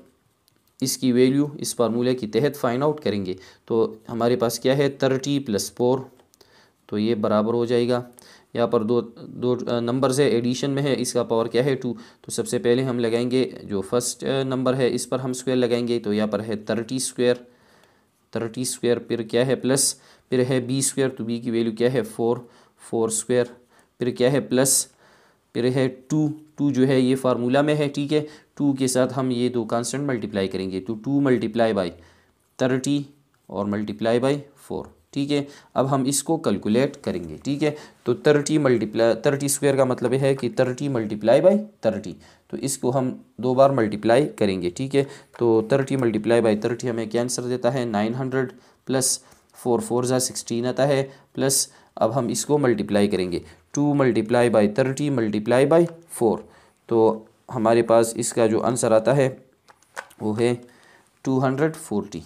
इसकी वैल्यू इस फार्मूले के तहत फाइंड आउट करेंगे। तो हमारे पास क्या है 30 + 4, तो ये बराबर हो जाएगा, यहाँ पर दो नंबर्स है एडिशन में है, इसका पावर क्या है 2। तो सबसे पहले हम लगाएंगे जो फर्स्ट नंबर है इस पर हम स्क्वायर लगाएंगे। तो यहाँ पर है 30 स्क्वायर, फिर क्या है प्लस, फिर है b², तो b की वैल्यू क्या है 4 स्क्वायर, फिर क्या है प्लस, फिर है 2 जो है ये फार्मूला में है। ठीक है, 2 के साथ हम ये दो कांस्टेंट मल्टीप्लाई करेंगे, तो 2 × 30 और मल्टीप्लाई बाई 4। ठीक है, अब हम इसको कैलकुलेट करेंगे। ठीक है, तो 30 स्क्वायर का मतलब है कि 30 × 30, तो इसको हम दो बार मल्टीप्लाई करेंगे। ठीक है, तो 30 × 30 हमें क्या आंसर देता है 900 प्लस 4 4 = 16 आता है, प्लस अब हम इसको मल्टीप्लाई करेंगे 2 × 30 × 4, तो हमारे पास इसका जो आंसर आता है वो है 240।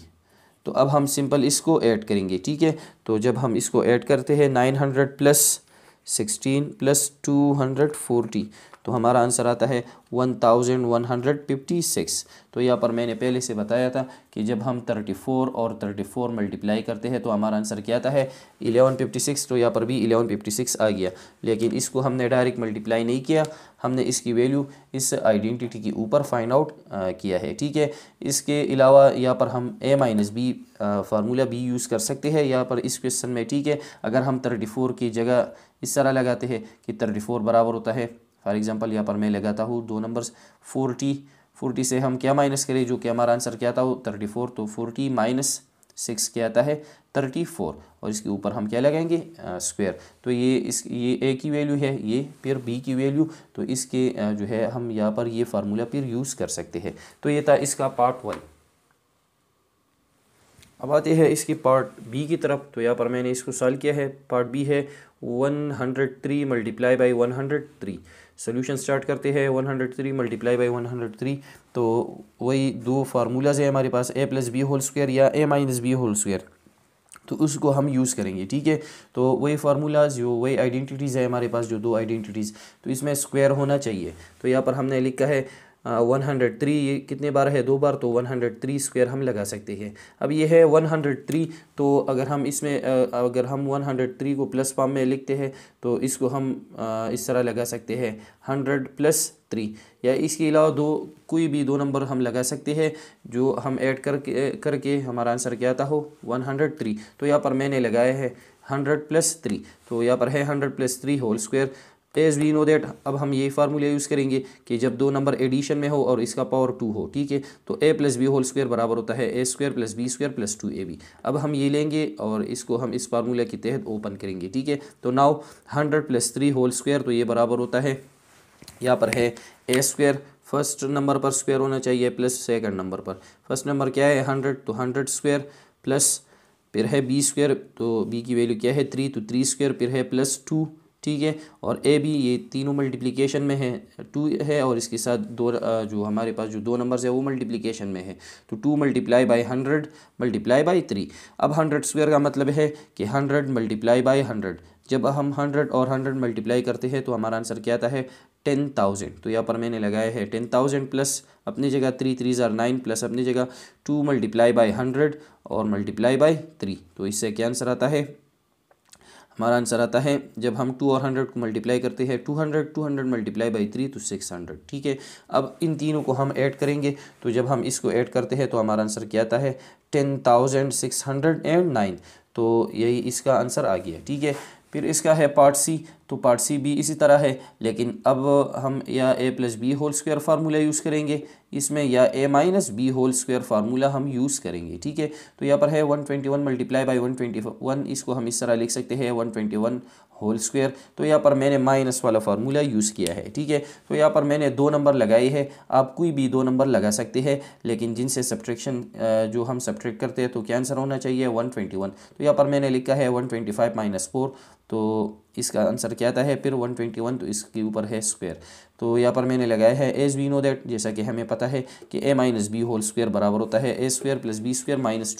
तो अब हम सिंपल इसको ऐड करेंगे। ठीक है, तो जब हम इसको ऐड करते हैं 900 + 16 + 240, तो हमारा आंसर आता है 1156। तो यहाँ पर मैंने पहले से बताया था कि जब हम 34 और 34 मल्टीप्लाई करते हैं तो हमारा आंसर क्या आता है 1156। तो यहाँ पर भी 1156 आ गया, लेकिन इसको हमने डायरेक्ट मल्टीप्लाई नहीं किया, हमने इसकी वैल्यू इस आइडेंटिटी के ऊपर फाइंड आउट किया है। ठीक है, इसके अलावा यहाँ पर हम a माइनस बी फार्मूला भी यूज़ कर सकते हैं यहाँ पर इस क्वेश्चन में। ठीक है, अगर हम 34 की जगह इस तरह लगाते हैं कि 34 बराबर होता है, फॉर एग्जांपल यहाँ पर मैं लगाता हूँ दो नंबर्स 40 से हम क्या माइनस करें, जो कि हमारा आंसर क्या था वो 34, तो 40 माइनस 6 क्या आता है 34, और इसके ऊपर हम क्या लगाएंगे स्क्वायर। तो ये ए की वैल्यू है, ये फिर बी की वैल्यू, तो इसके जो है हम यहाँ पर ये फार्मूला फिर यूज़ कर सकते हैं। तो ये था इसका पार्ट 1। अब आते हैं इसकी पार्ट बी की तरफ। तो यहाँ पर मैंने इसको सॉल्व किया है। पार्ट बी है 103 मल्टीप्लाई बाई 103। सोल्यूशन स्टार्ट करते हैं 103 मल्टीप्लाई बाई 103। तो वही दो फार्मूलाज है हमारे पास, a plus B whole square या a minus B whole square, तो उसको हम यूज़ करेंगे। ठीक है, तो वही फार्मूलाज जो वही आइडेंटिटीज़ है हमारे पास, जो दो आइडेंटिटीज़, तो इसमें स्क्वायर होना चाहिए। तो यहाँ पर हमने लिखा है 103, ये कितने बार है 2 बार, तो 103 स्क्वायर हम लगा सकते हैं। अब ये है 103, तो अगर हम इसमें अगर हम 103 को प्लस फॉर्म में लिखते हैं तो इसको हम इस तरह लगा सकते हैं 100 प्लस 3, या इसके अलावा कोई भी दो नंबर हम लगा सकते हैं जो हम ऐड करके हमारा आंसर क्या आता हो 103। तो यहाँ पर मैंने लगाया है 100 प्लस 3, तो यहाँ पर है 100 plus 3 whole square. As we know that, अब हम ये फार्मूला यूज़ करेंगे कि जब दो नंबर एडिशन में हो और इसका पावर 2 हो। ठीक है, तो a plus B whole square बराबर होता है a square plus B square plus 2ab। अब हम ये लेंगे और इसको हम इस फार्मूला के तहत ओपन करेंगे। ठीक है, तो नाउ 100 प्लस 3 होल स्क्वायर, तो ये बराबर होता है, यहाँ पर है a स्क्वायर, फर्स्ट नंबर पर स्क्वायर होना चाहिए, प्लस सेकंड नंबर पर, फर्स्ट नंबर क्या है 100, तो 100 स्क्वायर प्लस फिर है बी स्क्वायर, तो बी की वैल्यू क्या है 3, तो 3 स्क्वायर फिर है प्लस 2। ठीक है, और ए बी ये तीनों मल्टीप्लिकेशन में है, 2 है और इसके साथ दो जो हमारे पास जो दो नंबर्स है वो मल्टीप्लिकेशन में है, तो 2 मल्टीप्लाई बाई 100 मल्टीप्लाई बाई 3। अब 100 स्क्वायर का मतलब है कि 100 मल्टीप्लाई बाई 100, जब हम 100 और 100 मल्टीप्लाई करते हैं तो हमारा आंसर क्या आता है 10,000। तो यहाँ पर मैंने लगाया है 10,000 प्लस अपनी जगह 3 3 ज़ार 9 प्लस अपनी जगह 2 मल्टीप्लाई बाई 100 और मल्टीप्लाई बाई 3। तो इससे क्या आंसर आता है, हमारा आंसर आता है जब हम 2 और 100 को मल्टीप्लाई करते हैं 200 मल्टीप्लाई बाई 3 तो 600। ठीक है, अब इन तीनों को हम ऐड करेंगे, तो जब हम इसको ऐड करते हैं तो हमारा आंसर क्या आता है 10,609। तो यही इसका आंसर आ गया। ठीक है, फिर इसका है पार्ट सी। तो पार्ट सी भी इसी तरह है, लेकिन अब हम या a plus B whole square formula use करेंगे इसमें, या a minus B whole square formula हम यूज़ करेंगे। ठीक है, तो यहाँ पर है 121 मल्टीप्लाई बाई 121, इसको हम इस तरह लिख सकते हैं 121 होल स्क्वायर। तो यहाँ पर मैंने माइनस वाला फार्मूला यूज़ किया है। ठीक है, तो यहाँ पर मैंने दो नंबर लगाए हैं, आप कोई भी दो नंबर लगा सकते हैं, लेकिन जिनसे सब्ट्रैक्शन जो हम सब्ट्रैक्ट करते हैं तो क्या आंसर होना चाहिए 121। तो यहाँ पर मैंने लिखा है 125 माइनस 4, तो इसका आंसर क्या आता है फिर 121, तो इसके ऊपर है स्क्वायर। तो यहाँ पर मैंने लगाया है एज वी नो दैट, जैसा कि हमें पता है कि a minus B whole square बराबर होता है a square plus B square minus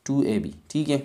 2ab। ठीक है,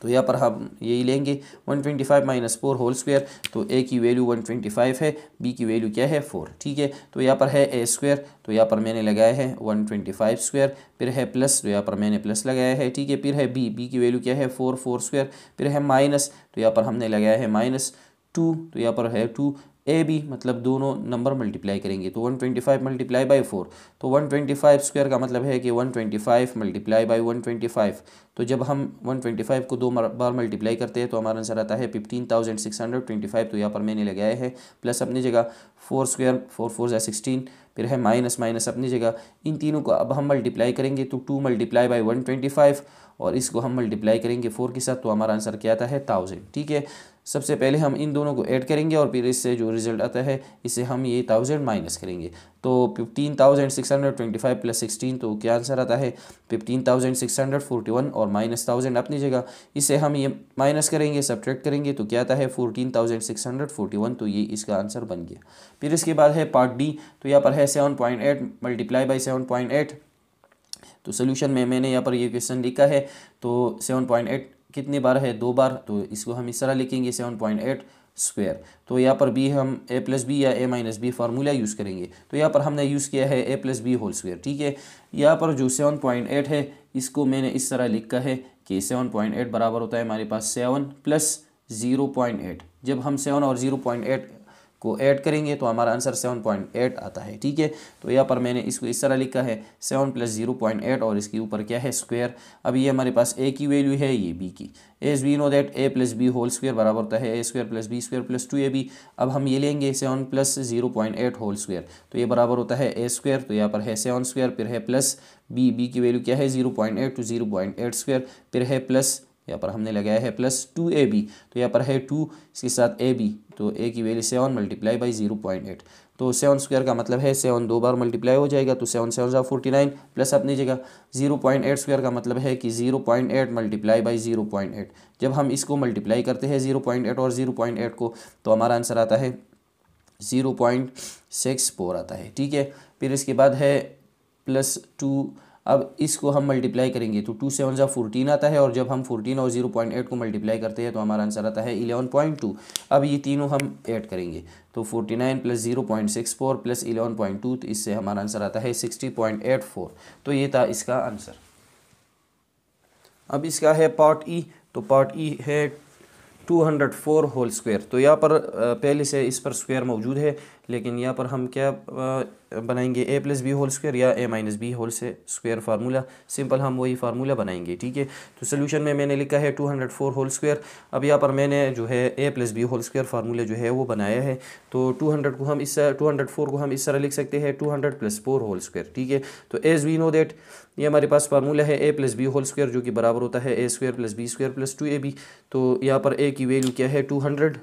तो यहाँ पर हम यही लेंगे 125 माइनस 4 होल स्क्वायर, तो a की वैल्यू 125 है, b की वैल्यू क्या है 4। ठीक है, तो यहाँ पर है a स्क्वायर, तो यहाँ पर मैंने लगाया है 125 स्क्वायर, फिर है प्लस, तो यहाँ पर मैंने प्लस लगाया है। ठीक है, फिर है b की वैल्यू क्या है 4 स्क्वायर, फिर है माइनस, तो यहाँ पर हमने लगाया है माइनस 2, तो यहाँ पर है 2 ए बी, मतलब दोनों नंबर मल्टीप्लाई करेंगे तो 125 मल्टीप्लाई बाई 4, तो 125 स्क्वायर का मतलब है कि 125 मल्टीप्लाई बाई 125। तो जब हम 125 को दो बार मल्टीप्लाई करते हैं तो हमारा आंसर आता है 15,625। तो यहाँ पर मैंने लगाया है प्लस अपनी जगह 4 स्क्वायर, 4 4 ज़ा 16, फिर है माइनस माइनस अपनी जगह। इन तीनों को अब हम मल्टीप्लाई करेंगे तो 2 मल्टीप्लाई बाई 125 और इसको हम मल्टीप्लाई करेंगे 4 के साथ, तो हमारा आंसर क्या आता है 1000। ठीक है, सबसे पहले हम इन दोनों को ऐड करेंगे और फिर इससे जो रिजल्ट आता है इससे हम ये 1000 माइनस करेंगे, तो 15,625 प्लस 16, तो क्या आंसर आता है 15,641 और माइनस 1000 अपनी जगह। इसे हम ये माइनस करेंगे, सब्ट्रैक्ट करेंगे, तो क्या आता है 14,641, तो ये इसका आंसर बन गया। फिर इसके बाद है पार्ट डी। तो यहाँ पर है 7.8 मल्टीप्लाई बाई 7.8। तो सोल्यूशन में मैंने यहाँ पर ये क्वेश्चन लिखा है, तो 7.8 कितने बार है, 2 बार, तो इसको हम इस तरह लिखेंगे 7.8 स्क्वायर। तो यहाँ पर भी हम ए प्लस बी या a minus b formula use करेंगे। तो यहाँ पर हमने यूज़ किया है a plus B whole square, ठीक है। यहाँ पर जो 7.8 है इसको मैंने इस तरह लिखा है कि 7.8 बराबर होता है हमारे पास 7 प्लस 0.8। जब हम 7 और 0.8 को ऐड करेंगे तो हमारा आंसर 7.8 आता है, ठीक है। तो यहाँ पर मैंने इसको इस तरह लिखा है 7 प्लस 0.8 और इसके ऊपर क्या है, स्क्वायर। अब ये हमारे पास ए की वैल्यू है, ये बी की। As we know that a plus B whole square बराबर होता है a square plus B square plus 2ab। अब हम ये लेंगे 7 प्लस 0.8 होल स्क्वायर, तो ये बराबर होता है ए स्क्वायर। तो यहाँ पर है 7 स्क्वायर, फिर है प्लस बी की वैल्यू क्या है 0.8, तो 0.8 स्क्वायर, फिर है प्लस, यहाँ पर हमने लगाया है प्लस 2ab, तो यहाँ पर है 2 इसके साथ ab, तो a की वैल्यू 7 मल्टीप्लाई बाई 0.8। तो 7 स्क्वायर का मतलब है 7 2 बार मल्टीप्लाई हो जाएगा, तो 7 7 जा 49 प्लस अपनी जगह 0.8 स्क्वायर का मतलब है कि 0.8 मल्टीप्लाई बाई 0.8। जब हम इसको मल्टीप्लाई करते हैं 0.8 और 0.8 को, तो हमारा आंसर आता है 0.64 आता है, ठीक है। फिर इसके बाद है प्लस 2। अब इसको हम मल्टीप्लाई करेंगे तो 2 7 जा 14 आता है, और जब हम 14 और 0.8 को मल्टीप्लाई करते हैं तो हमारा आंसर आता है 11.2। अब ये तीनों हम ऐड करेंगे तो 49 प्लस 0.64 प्लस 11.2, तो इससे हमारा आंसर आता है 60.84। तो ये था इसका आंसर। अब इसका है पार्ट ई। तो पार्ट ई है 204 होल स्क्वायर। तो यहाँ पर पहले से इस पर स्क्वायर मौजूद है, लेकिन यहाँ पर हम क्या बनाएंगे, ए प्लस बी होल स्क्वायर या ए माइनस बी होल से स्क्वायर फार्मूला। सिंपल हम वही फार्मूला बनाएंगे, ठीक है। तो सोल्यूशन में मैंने लिखा है 204 होल स्क्वायर। अब यहाँ पर मैंने जो है a plus B whole square formula जो है वो बनाया है। तो 204 को हम इस तरह लिख सकते हैं 200 प्लस 4 होल स्क्वायर, ठीक है। तो एज वी नो दैट ये हमारे पास फार्मूला है a plus B whole square, जो कि बराबर होता है a square plus B square plus 2ab। तो यहाँ पर ए की वैल्यू क्या है 200,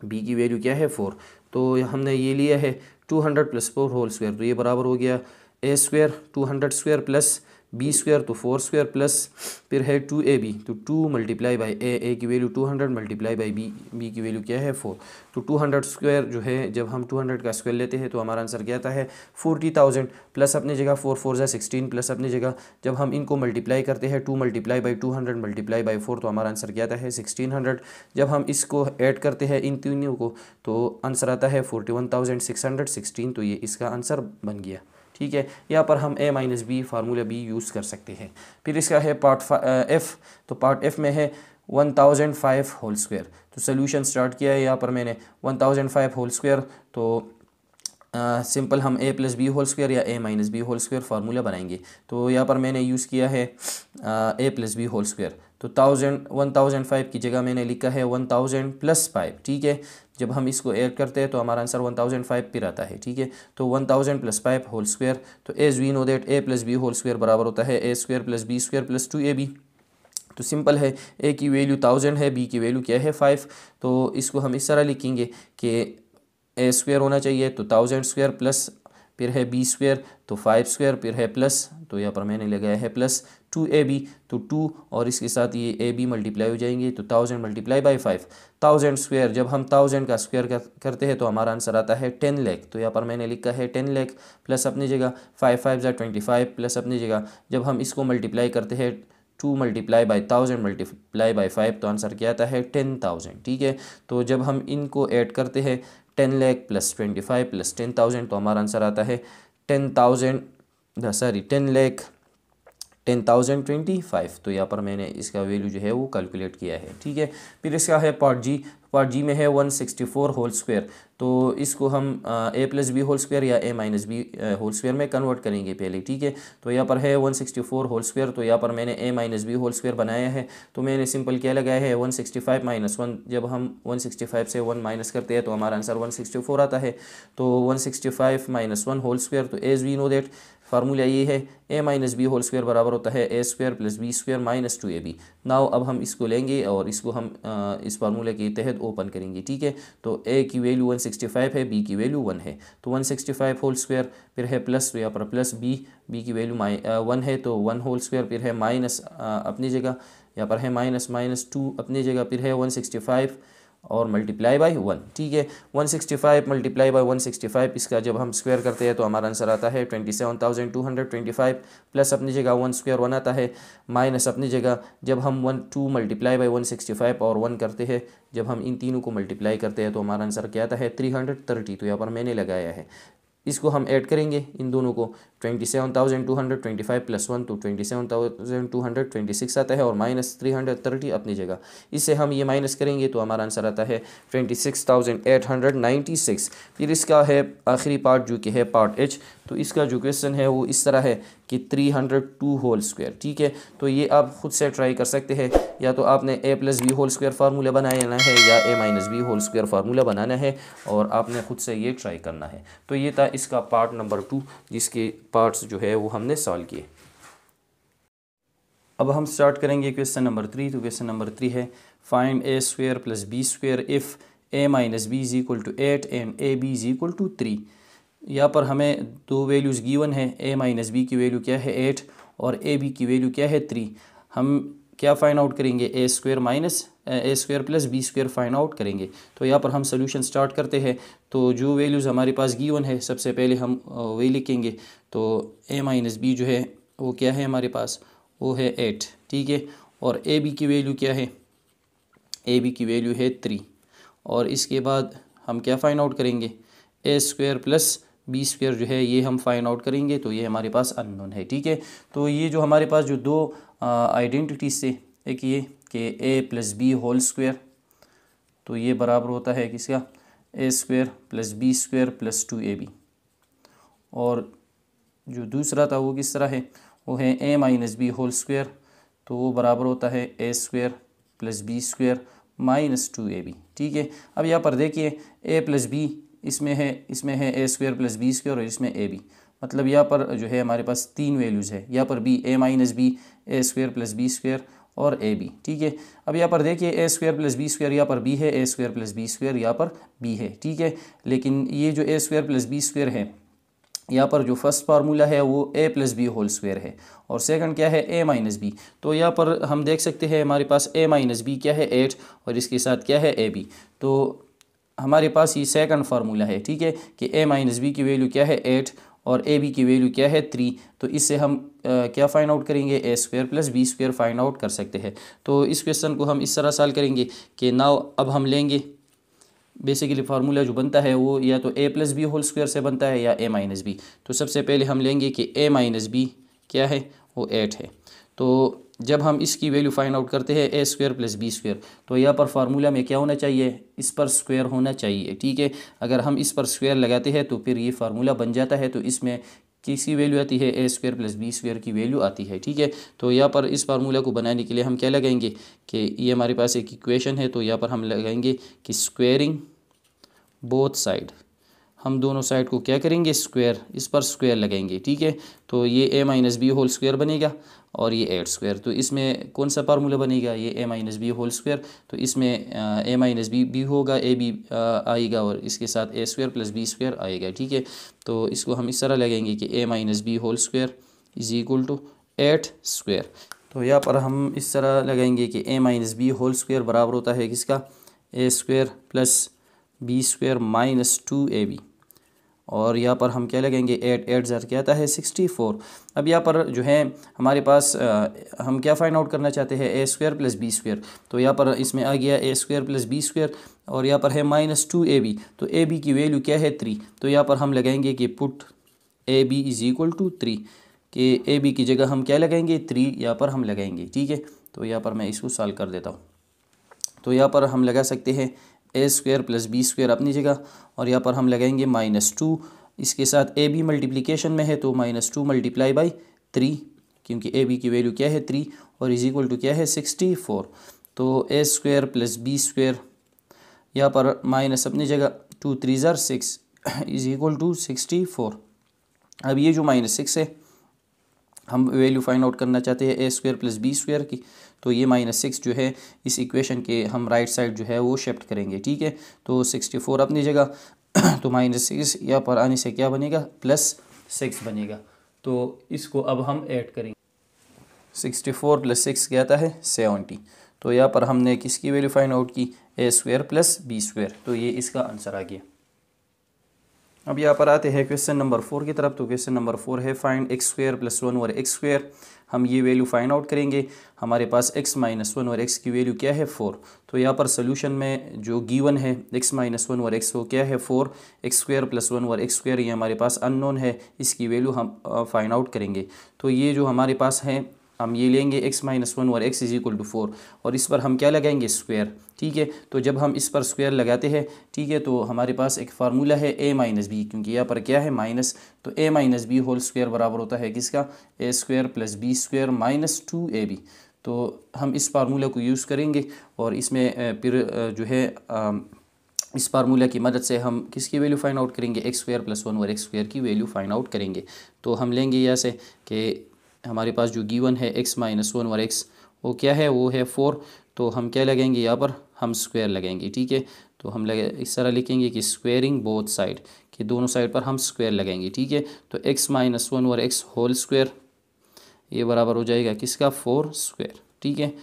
बी की वैल्यू क्या है 4। तो हमने ये लिया है 200 प्लस 4 होल स्क्वायर, तो ये बराबर हो गया a square 200 square plus B square तो 4 स्क्वायर प्लस फिर है 2ab, तो 2 मल्टीप्लाई बाई ए की वैल्यू 200 मल्टीप्लाई बाई बी की वैल्यू क्या है 4। तो 200 स्क्वायर जो है, जब हम 200 का स्क्वायर लेते हैं तो हमारा आंसर क्या आता है 40,000 प्लस अपनी जगह 4 4 जा 16 प्लस अपनी जगह जब हम इनको मल्टीप्लाई करते हैं 2 मल्टीप्लाई बाई 200 मल्टीप्लाई बाई 4, तो हमारा आंसर क्या आता है 1600। जब हम इसको ऐड करते हैं इन तीनों को तो आंसर आता है 41,616। तो ये इसका आंसर बन गया, ठीक है। यहाँ पर हम a minus b formula b use कर सकते हैं। फिर इसका है पार्ट एफ। तो पार्ट एफ में है 1005 होल स्क्वायर। तो सोल्यूशन स्टार्ट किया है यहाँ पर मैंने 1005 होल स्क्वायर। तो सिंपल हम a plus B whole square या a minus B whole square formula बनाएंगे। तो यहाँ पर मैंने यूज़ किया है a plus B whole square. तो 1005 की जगह मैंने लिखा है 1000 प्लस 5, ठीक है। जब हम इसको ऐड करते हैं तो हमारा आंसर 1005 फिर आता है, ठीक है। तो 1000 प्लस 5 होल स्क्वायर। तो as we know that a plus B whole square बराबर होता है a square plus B square plus 2ab। तो सिंपल है, ए की वैल्यू 1000 है, बी की वैल्यू क्या है 5। तो इसको हम इस तरह लिखेंगे कि ए स्क्वायर होना चाहिए तो 1000 स्क्वायर प्लस फिर है बी स्क्वायर तो 5 स्क्वायर फिर है प्लस, तो यहाँ पर मैंने लगाया है प्लस 2ab। तो 2 और इसके साथ ये ab मल्टीप्लाई हो जाएंगे, तो 1000 मल्टीप्लाई बाई 5 1000 स्क्वायर। जब हम 1000 का स्क्वायर करते हैं तो हमारा आंसर आता है 10 लाख। तो यहाँ पर मैंने लिखा है 10 लाख प्लस अपनी जगह 5 5 जा 25 प्लस अपनी जगह जब हम इसको मल्टीप्लाई करते हैं 2 मल्टीप्लाई बाई 1000 मल्टीप्लाई बाई 5, तो आंसर क्या आता है 10,000, ठीक है। तो जब हम इनको ऐड करते हैं 10 लाख प्लस 25 प्लस 10,000, तो हमारा आंसर आता है 10,025। तो यहाँ पर मैंने इसका वैल्यू जो है वो कैलकुलेट किया है, ठीक है। फिर इसका है पार्ट जी। पार्ट जी में है 164 होल स्क्वायर। तो इसको हम a plus B whole square या a minus B whole square में कन्वर्ट करेंगे पहले, ठीक है। तो यहाँ पर है 164 होल स्क्वायर। तो यहाँ पर मैंने ए माइनस बी होल स्क्वायर बनाया है। तो मैंने सिंपल क्या लगाया है 165 माइनस 1। जब हम 165 से 1 माइनस करते हैं तो हमारा आंसर 164 आता है। तो 165 माइनस 1 होल स्क्वायर। तो as we know that formula ये है a minus B whole square बराबर होता है a square plus B square minus 2ab। Now अब हम इसको लेंगे और इसको हम इस फार्मूले के तहत ओपन करेंगे, ठीक है। तो ए की वैल्यू 165 है, बी की वैल्यू 1 है। तो 165 होल स्क्वायर फिर है प्लस, तो यहाँ पर प्लस बी की वैल्यू 1 है तो 1 होल स्क्वायर फिर है माइनस अपनी जगह यहाँ पर है माइनस 2 अपनी जगह फिर है 165 और मल्टीप्लाई बाई 1, ठीक है। 165 मल्टीप्लाई बाई 165, इसका जब हम स्क्वायर करते हैं तो हमारा आंसर आता है 27,225 प्लस अपनी जगह 1 स्क्वायर 1 आता है, माइनस अपनी जगह जब हम 2 मल्टीप्लाई बाई 165 और 1 करते हैं, जब हम इन तीनों को मल्टीप्लाई करते हैं तो हमारा आंसर क्या आता है 330। तो यहाँ पर मैंने लगाया है, इसको हम ऐड करेंगे इन दोनों को, 27,225 प्लस 1 तो 27,226 आता है और माइनस 330 अपनी जगह। इससे हम ये माइनस करेंगे तो हमारा आंसर आता है 26,896। फिर इसका है आखिरी पार्ट जो कि है पार्ट एच। तो इसका जो क्वेश्चन है वो इस तरह है कि 302 होल स्क्वायर, ठीक है। तो ये आप खुद से ट्राई कर सकते हैं, या तो आपने a plus B whole square formula बनाना है या a minus B whole square formula बनाना है, और आपने खुद से ये ट्राई करना है। तो ये था इसका पार्ट नंबर 2, जिसके पार्ट्स जो है वो हमने सॉल्व किए। अब हम स्टार्ट करेंगे क्वेश्चन नंबर 3। तो क्वेश्चन नंबर 3 है find a square plus B square if a minus B is equal to 8 and A B is equal to 3। यहाँ पर हमें दो वैल्यूज़ गिवन है, a माइनस बी की वैल्यू क्या है 8 और ए बी की वैल्यू क्या है 3। हम क्या फाइंड आउट करेंगे, a square minus a square plus B square find out करेंगे। तो यहाँ पर हम सोल्यूशन स्टार्ट करते हैं। तो जो वैल्यूज़ हमारे पास गिवन है सबसे पहले हम वही लिखेंगे। तो a माइनस बी जो है वो क्या है हमारे पास, वो है 8, ठीक है। और ए बी की वैल्यू क्या है, ए बी की वैल्यू है 3। और इसके बाद हम क्या फाइंड आउट करेंगे, a square plus B square जो है ये हम फाइंड आउट करेंगे। तो ये हमारे पास अननोन है, ठीक है। तो ये जो हमारे पास जो दो आइडेंटिटीज से, एक ये कि a plus B whole square, तो ये बराबर होता है किसका, a square plus B square plus 2ab। और जो दूसरा था वो किस तरह है, वो है a minus B whole square, तो वो बराबर होता है a square plus B square minus 2ab, ठीक है। अब यहाँ पर देखिए a प्लस बी इसमें है a square plus B square और इसमें ab, मतलब यहाँ पर जो है हमारे पास तीन वैल्यूज़ है। यहाँ पर b a minus b a square plus B square और ab, ठीक है। अब यहाँ पर देखिए a square plus B square यहाँ पर b है, a square plus B square यहाँ पर b है, ठीक है। लेकिन ये जो a square plus B square है, यहाँ पर जो फर्स्ट फार्मूला है वो a plus B whole square है और सेकंड क्या है a माइनस बी। तो यहाँ पर हम देख सकते हैं हमारे पास a माइनस बी क्या है 8 और इसके साथ क्या है ab। तो हमारे पास ये सेकंड फार्मूला है, ठीक है, कि a माइनस बी की वैल्यू क्या है 8 और ए बी की वैल्यू क्या है 3। तो इससे हम क्या फाइंड आउट करेंगे, a square plus B square find out कर सकते हैं। तो इस क्वेश्चन को हम इस तरह सॉल्व करेंगे कि नाउ अब हम लेंगे बेसिकली फार्मूला जो बनता है वो या तो a plus B whole square से बनता है या a माइनस बी। तो सबसे पहले हम लेंगे कि a माइनस बी क्या है, वो 8 है। तो जब हम इसकी वैल्यू फाइंड आउट करते हैं a square plus B square, तो यहाँ पर फार्मूला में क्या होना चाहिए, इस पर स्क्वायर होना चाहिए, ठीक है। अगर हम इस पर स्क्वायर लगाते हैं तो फिर ये फार्मूला बन जाता है। तो इसमें किसकी वैल्यू आती है, a square plus B square की वैल्यू आती है, ठीक है। तो यहाँ पर इस फार्मूला को बनाने के लिए हम क्या लगाएंगे कि ये हमारे पास एक इक्वेशन है, तो यहाँ पर हम लगाएंगे कि स्क्वेयरिंग बोथ साइड, हम दोनों साइड को क्या करेंगे स्क्वायर, इस पर स्क्वायर लगाएंगे, ठीक है। तो ये a minus B whole square बनेगा और ये 8 स्क्वायर। तो इसमें कौन सा फार्मूला बनेगा, ये a minus B whole square. तो इसमें a माइनस बी होगा, a बी आएगा और इसके साथ a square plus B square आएगा, ठीक है। तो इसको हम इस तरह लगाएंगे कि a minus B whole square is equal to 8 square. तो यहाँ पर हम इस तरह लगाएंगे कि a minus B whole square बराबर होता है किसका, a square plus B square minus 2ab। और यहाँ पर हम क्या लगाएंगे 8 ज़र क्या आता है 64। अब यहाँ पर जो है हमारे पास हम क्या फाइंड आउट करना चाहते हैं, a square plus B square. तो यहाँ पर इसमें आ गया a square plus B square और यहाँ पर है माइनस 2ab। तो ab की वैल्यू क्या है 3। तो यहाँ पर हम लगाएंगे कि put ab is equal to 3, कि ab की जगह हम क्या लगाएंगे 3 यहाँ पर हम लगाएंगे, ठीक है। तो यहाँ पर मैं इसको सॉल्व कर देता हूँ। तो यहाँ पर हम लगा सकते हैं a square plus B square अपनी जगह और यहाँ पर हम लगाएंगे -2, इसके साथ a b मल्टीप्लिकेशन में है तो -2 मल्टीप्लाई बाई 3, क्योंकि a b की वैल्यू क्या है 3 और इज इक्वल टू क्या है 64। तो a square plus B square यहाँ पर माइनस अपनी जगह 2 3 ज़र 6 इज इक्वल टू 64। अब ये जो -6 है हम वैल्यू फाइंड आउट करना चाहते हैं a square plus B square की। तो ये -6 जो है इस इक्वेशन के हम राइट साइड जो है वो शिफ्ट करेंगे, ठीक है। तो 64 अपनी जगह तो -6 यहाँ पर आने से क्या बनेगा +6 बनेगा। तो इसको अब हम ऐड करेंगे, 64 + 6 क्या आता है 70। तो यहाँ पर हमने किसकी वैल्यू फाइंड आउट की, ए स्क्वायर प्लस बी स्क्वायर, तो ये इसका आंसर आ गया। अब यहाँ पर आते हैं क्वेश्चन नंबर 4 की तरफ। तो क्वेश्चन नंबर 4 है find x square plus 1 over x square. हम ये वैल्यू फाइंड आउट करेंगे। हमारे पास x माइनस 1 और x की वैल्यू क्या है 4। तो यहाँ पर सोल्यूशन में जो गिवन है x माइनस 1 और x वो क्या है 4, एक्स स्क्वायर प्लस 1 और एक्स स्क्वायर ये हमारे पास अननोन है, इसकी वैल्यू हम फाइंड आउट करेंगे। तो ये जो हमारे पास है हम ये लेंगे x माइनस 1 और x इज इक्वल टू 4 और इस पर हम क्या लगाएंगे स्क्वायर, ठीक है। तो जब हम इस पर स्क्वायर लगाते हैं, ठीक है, तो हमारे पास एक फार्मूला है a माइनस बी, क्योंकि यहाँ पर क्या है माइनस, तो a minus B whole square बराबर होता है किसका, a square plus B square minus 2ab। तो हम इस फार्मूला को यूज़ करेंगे और इसमें फिर जो है इस फार्मूला की मदद से हम किसकी वैल्यू फाइंड आउट करेंगे, एक्स स्क्वायर प्लस 1 और एक्स स्क्वायर की वैल्यू फाइंड आउट करेंगे। तो हम लेंगे यहाँ से कि हमारे पास जो गिवन है x माइनस 1 और x वो क्या है, वो है 4। तो हम क्या लगाएंगे यहाँ पर, हम स्क्वायर लगाएंगे, ठीक है। तो हम लगे इस तरह लिखेंगे कि स्क्वेयरिंग बोथ साइड, कि दोनों साइड पर हम स्क्वायर लगाएंगे, ठीक है। तो x माइनस 1 और x होल स्क्वायर ये बराबर हो जाएगा किसका, 4 स्क्वायर, ठीक है।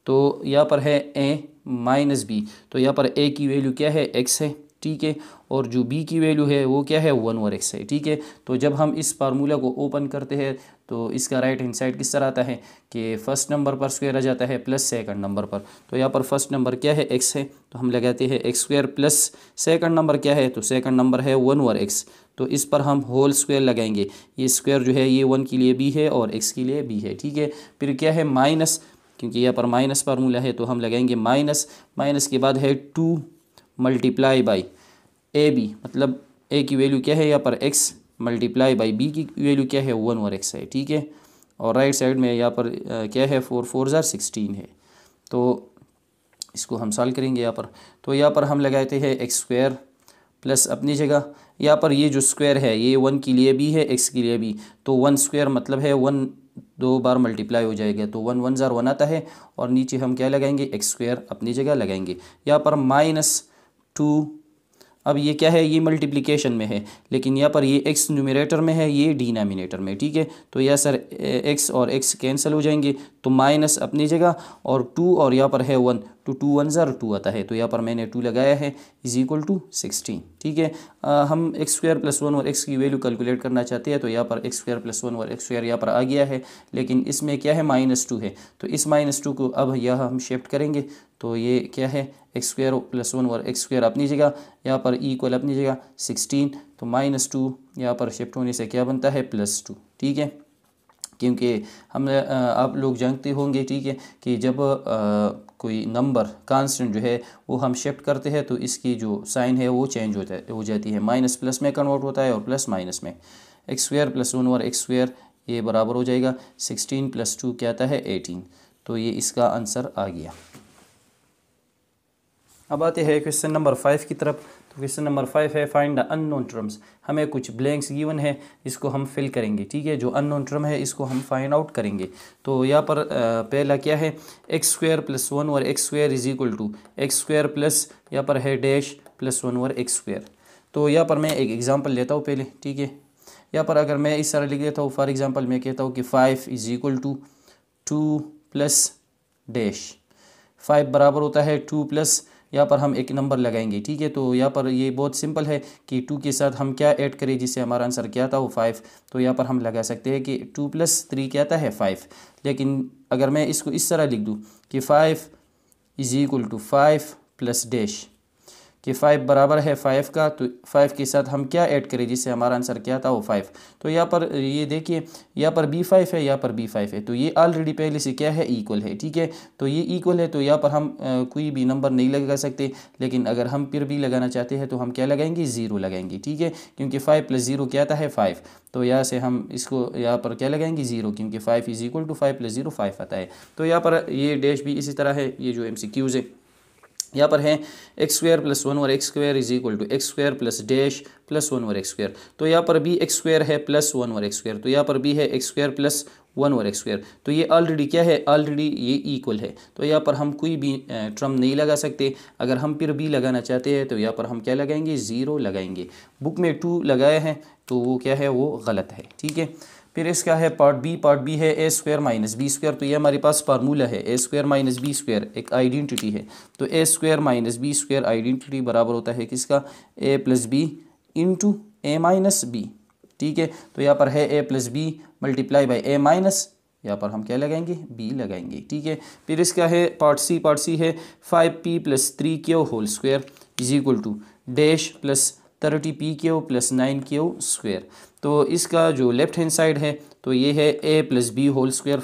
तो यहाँ पर है a माइनस बी, तो यहाँ पर a की वैल्यू क्या है x है, ठीक है, और जो b की वैल्यू है वो क्या है 1 और x है, ठीक है। तो जब हम इस फार्मूला को ओपन करते हैं तो इसका राइट हैंड साइड किस तरह आता है कि फर्स्ट नंबर पर स्क्वायर आ जाता है प्लस सेकंड नंबर पर। तो यहाँ पर फर्स्ट नंबर क्या है x है, तो हम लगाते हैं x square plus second number क्या है, तो सेकंड नंबर है 1 और x, तो इस पर हम होल स्क्वायर लगाएंगे। ये स्क्वायर जो है ये 1 के लिए b है और x के लिए b है, ठीक है। फिर क्या है माइनस, क्योंकि यहाँ पर माइनस फार्मूला है तो हम लगाएंगे माइनस, माइनस के बाद है 2 मल्टीप्लाई बाई ए बी, मतलब a की वैल्यू क्या है यहाँ पर x मल्टीप्लाई बाई b की वैल्यू क्या है 1 और x है, ठीक है। और राइट साइड में यहाँ पर क्या है 4 4 जार 16 है। तो इसको हम सॉल्व करेंगे यहाँ पर। तो यहाँ पर हम लगाते हैं एक्स स्क्वायर प्लस अपनी जगह, यहाँ पर ये जो स्क्वायर है ये 1 के लिए भी है x के लिए भी, तो 1 स्क्वायर मतलब है 1 2 बार मल्टीप्लाई हो जाएगा, तो 1 1 जार 1 आता है और नीचे हम क्या लगाएंगे एक्स स्क्वायर अपनी जगह लगाएंगे। यहाँ पर माइनस 2, अब ये क्या है, ये मल्टीप्लिकेशन में है, लेकिन यहाँ पर ये x न्यूमरेटर में है, ये डिनोमिनेटर में, ठीक है। तो यह सर x और x कैंसिल हो जाएंगे, तो माइनस अपनी जगह और 2 और यहाँ पर है 1, तो 2 1 जार 2 आता है, तो यहाँ पर मैंने 2 लगाया है इज इक्वल टू 16, ठीक है। हम एक्स स्क्वायर प्लस 1 और x की वैल्यू कैलकुलेट करना चाहते हैं, तो यहाँ पर एक्स स्क्वायर प्लस 1 और एक्स स्क्वायर यहाँ पर आ गया है, लेकिन इसमें क्या है -2 है, तो इस -2 को अब यह हम शिफ्ट करेंगे। तो ये क्या है एक्स स्क्वायर प्लस 1 और एक्स स्क्वायर अपनी जगह, यहाँ पर इक्वल अपनी जगह 16, तो -2 यहाँ पर शिफ्ट होने से क्या बनता है +2, ठीक है। क्योंकि हम आप लोग जानते होंगे, ठीक है, कि जब कोई नंबर कांस्टेंट जो है वो हम शिफ्ट करते हैं तो इसकी जो साइन है वो चेंज हो जाती है, माइनस प्लस में कन्वर्ट होता है और प्लस माइनस में। एक्स स्क्वायर प्लस 1 और एक्स स्क्वायर ये बराबर हो जाएगा 16 + 2 क्या आता है 18, तो ये इसका आंसर आ गया। अब आते हैं क्वेश्चन नंबर 5 की तरफ। तो क्वेश्चन नंबर 5 है फाइंड द अननोन टर्म्स। हमें कुछ ब्लैंक्स गिवन है, इसको हम फिल करेंगे, ठीक है। जो अननोन टर्म है इसको हम फाइंड आउट करेंगे। तो यहाँ पर पहला क्या है एक्स स्क्वायर प्लस 1 और x square is equal to x square plus यहाँ पर है डैश प्लस 1 और एक्स स्क्वायर। तो यहाँ पर मैं एक एग्जांपल लेता हूँ पहले, ठीक है। यहाँ पर अगर मैं इस तरह लिख देता हूँ, फॉर एग्जांपल मैं कहता हूँ कि 5 is equal to 2 plus dash, 5 बराबर होता है 2 प्लस, यहाँ पर हम एक नंबर लगाएंगे, ठीक है। तो यहाँ पर ये बहुत सिंपल है कि 2 के साथ हम क्या ऐड करें जिससे हमारा आंसर क्या था वो 5। तो यहाँ पर हम लगा सकते हैं कि 2 + 3 क्या आता है 5। लेकिन अगर मैं इसको इस तरह लिख दूँ कि 5 is equal to 5 plus dash, कि 5 बराबर है 5 का, तो 5 के साथ हम क्या ऐड करें जिससे हमारा आंसर क्या था वो 5। तो यहाँ पर ये देखिए यहाँ पर B5 है, यहाँ पर B5 है, तो ये ऑलरेडी पहले से क्या है इक्वल है, ठीक है। तो ये इक्वल है, तो यहाँ पर हम कोई भी नंबर नहीं लगा सकते, लेकिन अगर हम फिर भी लगाना चाहते हैं तो हम क्या लगाएंगे 0 लगाएंगे, ठीक है। क्योंकि 5 + 0 क्या आता है 5, तो यहाँ से हम इसको यहाँ पर क्या लगाएंगे 0, क्योंकि 5 इज इक्वल टू 5 + 0 5 आता है। तो यहाँ पर ये डैश भी इसी तरह है, ये जो MCQs है यहाँ पर है एक्स स्क्वायर प्लस 1 और x square is equal to x square plus dash plus 1 और एक्स स्क्वायर। तो यहाँ पर भी एक्स स्क्वायर है प्लस 1 और एक्स स्क्वायर, तो यहाँ पर भी है एक्स स्क्वायर प्लस 1 और एक्स स्क्वायर। तो ये ऑलरेडी क्या है, ऑलरेडी ये इक्वल है, तो यहाँ पर हम कोई भी टर्म नहीं लगा सकते। अगर हम फिर भी लगाना चाहते हैं तो यहाँ पर हम क्या लगाएंगे 0 लगाएंगे। बुक में 2 लगाया है तो वो क्या है वो गलत है, ठीक है। फिर इसका है पार्ट बी है a square minus b square. तो ये हमारे पास फार्मूला है a square minus b square, एक आइडेंटिटी है। तो a square minus b square identity बराबर होता है किसका, a plus B into a minus b. ठीक है, तो यहाँ पर है a plus b multiply by a minus, यहाँ पर हम क्या लगाएंगे, बी लगाएंगे। ठीक है, फिर इसका है पार्ट सी है 5p plus 3q whole square is equal to dash plus 30pq plus 9q square. तो इसका जो लेफ्ट हैंड साइड है तो ये है a plus B whole square,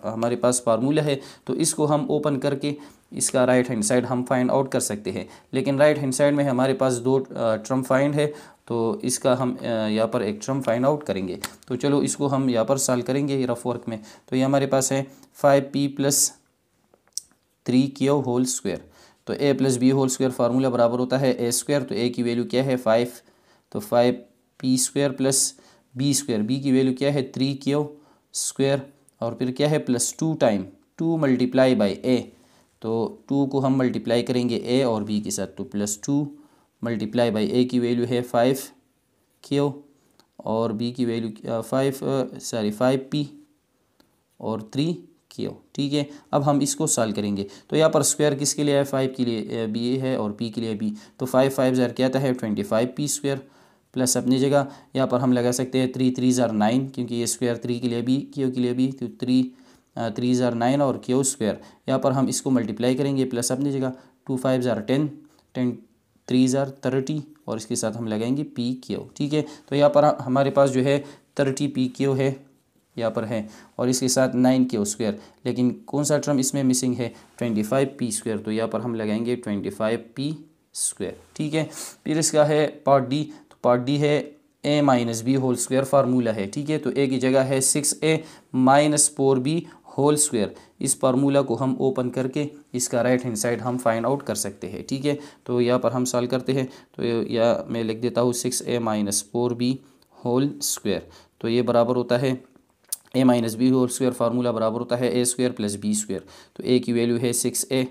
हमारे पास फार्मूला है। तो इसको हम ओपन करके इसका राइट हैंड साइड हम फाइंड आउट कर सकते हैं, लेकिन राइट हैंड साइड में हमारे पास दो टर्म फाइंड है, तो इसका हम यहाँ पर एक टर्म फाइंड आउट करेंगे। तो चलो इसको हम यहाँ पर सॉल्व करेंगे रफ वर्क में। तो ये हमारे पास है 5p plus 3q whole square. तो a plus B whole square formula बराबर होता है ए स्क्वायर। तो a की वैल्यू क्या है 5, तो 5p स्क्वायर प्लस b स्क्वायर, b की वैल्यू क्या है 3q स्क्वायर, और फिर क्या है plus 2 time 2 multiply by a। तो 2 को हम मल्टीप्लाई करेंगे a और b के साथ, तो प्लस 2 मल्टीप्लाई बाई a की वैल्यू है 5q और b की वैल्यू 5p और 3q। ठीक है, अब हम इसको सॉल्व करेंगे। तो यहाँ पर स्क्वायर किसके लिए है, 5 के लिए b है और p के लिए b। तो 5 5 ज़ार क्या आता है 25p स्क्वायर प्लस अपनी जगह यहाँ पर हम लगा सकते हैं 3 3 ज़ार 9, क्योंकि ये स्क्वायर 3 के लिए b q के लिए b, तो 3 ज़ार 9 और q स्क्वायर। यहाँ पर हम इसको मल्टीप्लाई करेंगे प्लस अपनी जगह 2 5 ज़ार 10 10 3 ज़ार 30 और इसके साथ हम लगाएंगे पी क्यू। ठीक है, तो यहाँ पर हमारे पास जो है 30pq है यहाँ पर है, और इसके साथ 9q स्क्वायर, लेकिन कौन सा टर्म इसमें मिसिंग है 25p स्क्वायर। तो यहाँ पर हम लगाएंगे 25p स्क्वायर। ठीक है, फिर इसका है पार्ट डी। तो पार्ट डी है a minus B whole square formula है। ठीक है, तो a की जगह है 6a minus 4b whole square. इस फार्मूला को हम ओपन करके इसका राइट हैंड साइड हम फाइंड आउट कर सकते हैं। ठीक है, तो यहाँ पर हम सॉल्व करते हैं। तो या मैं लिख देता हूँ 6a minus 4b whole square. तो ये बराबर होता है a minus B whole square formula बराबर होता है a square plus b square. तो a की वैल्यू है 6a,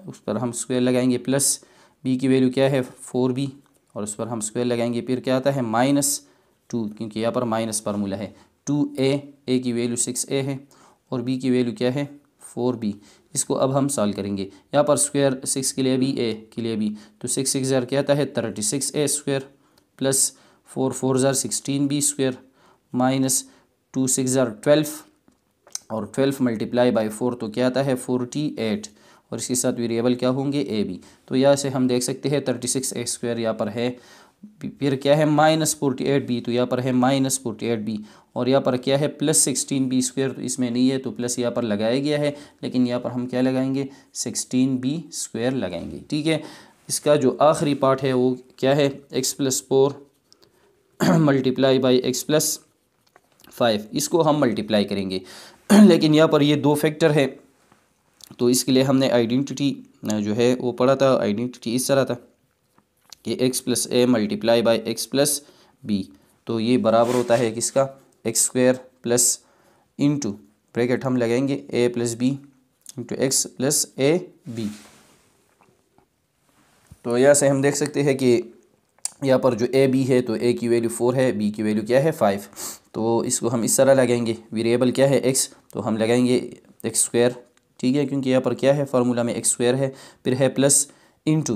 उस पर हम स्क्वायर लगाएंगे, प्लस b की वैल्यू क्या है 4b और उस पर हम स्क्वायर लगाएंगे। फिर क्या आता है -2, क्योंकि यहाँ पर माइनस फार्मूला है 2a, a की वैल्यू 6a है और b की वैल्यू क्या है 4b। इसको अब हम सॉल्व करेंगे। यहाँ पर स्क्वायर 6 के लिए b, a के लिए b, तो 6 6 ज़ार क्या आता है 36a स्क्वायर प्लस 4 4 ज़ार 16b स्क्वायर माइनस 2 6 ज़ार 12 और 12 मल्टीप्लाई बाई 4 तो क्या आता है 48 और इसके साथ वेरिएबल क्या होंगे ए बी। तो यहाँ से हम देख सकते हैं 36a स्क्वायर यहाँ पर है, फिर क्या है -48b, तो यहाँ पर है -48b और यहाँ पर क्या है +16b स्क्वायर, तो इसमें नहीं है तो प्लस यहाँ पर लगाया गया है, लेकिन यहाँ पर हम क्या लगाएंगे 16b स्क्वायर लगाएंगे। ठीक है, इसका जो आखिरी पार्ट है वो क्या है x plus 4 multiply by x plus 5, इसको हम मल्टीप्लाई करेंगे लेकिन यहाँ पर ये दो फैक्टर है, तो इसके लिए हमने आइडेंटिटी जो है वो पढ़ा था। आइडेंटिटी इस तरह था कि x plus A multiply by x plus B, तो ये बराबर होता है किसका x square plus into bracket हम लगाएंगे a plus B into x plus A b. तो यहाँ से हम देख सकते हैं कि यहाँ पर जो ए बी है तो a की वैल्यू 4 है, b की वैल्यू क्या है 5, तो इसको हम इस तरह लगाएंगे। वेरिएबल क्या है x, तो हम लगाएंगे एक्स स्क्वायर। ठीक है, क्योंकि यहाँ पर क्या है फार्मूला में एक्स स्क्वायर है, फिर है प्लस इंटू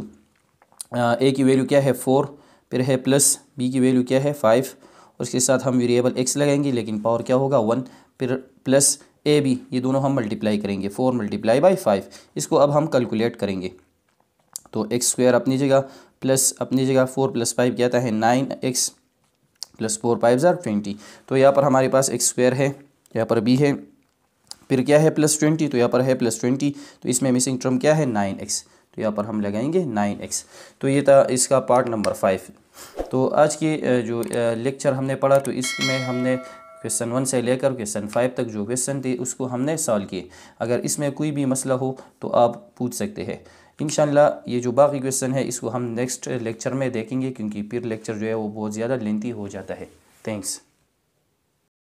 a की वैल्यू क्या है 4, फिर है प्लस b की वैल्यू क्या है 5 और इसके साथ हम वेरिएबल x लगाएंगे, लेकिन पावर क्या होगा 1, फिर प्लस ए बी, ये दोनों हम मल्टीप्लाई करेंगे 4 मल्टीप्लाई बाई 5। इसको अब हम कैलकुलेट करेंगे। तो एक्स स्क्वायर अपनी जगह प्लस अपनी जगह 4 प्लस 5 क्या आता है 9x प्लस 4 5 ज़ार 20। तो यहाँ पर हमारे पास एक्स स्क्वायर है, यहाँ पर b है, फिर क्या है प्लस 20, तो यहाँ पर है प्लस 20, तो इसमें मिसिंग टर्म क्या है 9x, तो यहाँ पर हम लगाएंगे 9x। तो ये था इसका पार्ट नंबर 5। तो आज की जो लेक्चर हमने पढ़ा तो इसमें हमने क्वेश्चन 1 से लेकर क्वेश्चन 5 तक जो क्वेश्चन थे उसको हमने सॉल्व किए। अगर इसमें कोई भी मसला हो तो आप पूछ सकते हैं। इंशाल्लाह ये जो बाकी क्वेश्चन है इसको हम नेक्स्ट लेक्चर में देखेंगे, क्योंकि फिर लेक्चर जो है वो बहुत ज़्यादा लेंथी हो जाता है। थैंक्स।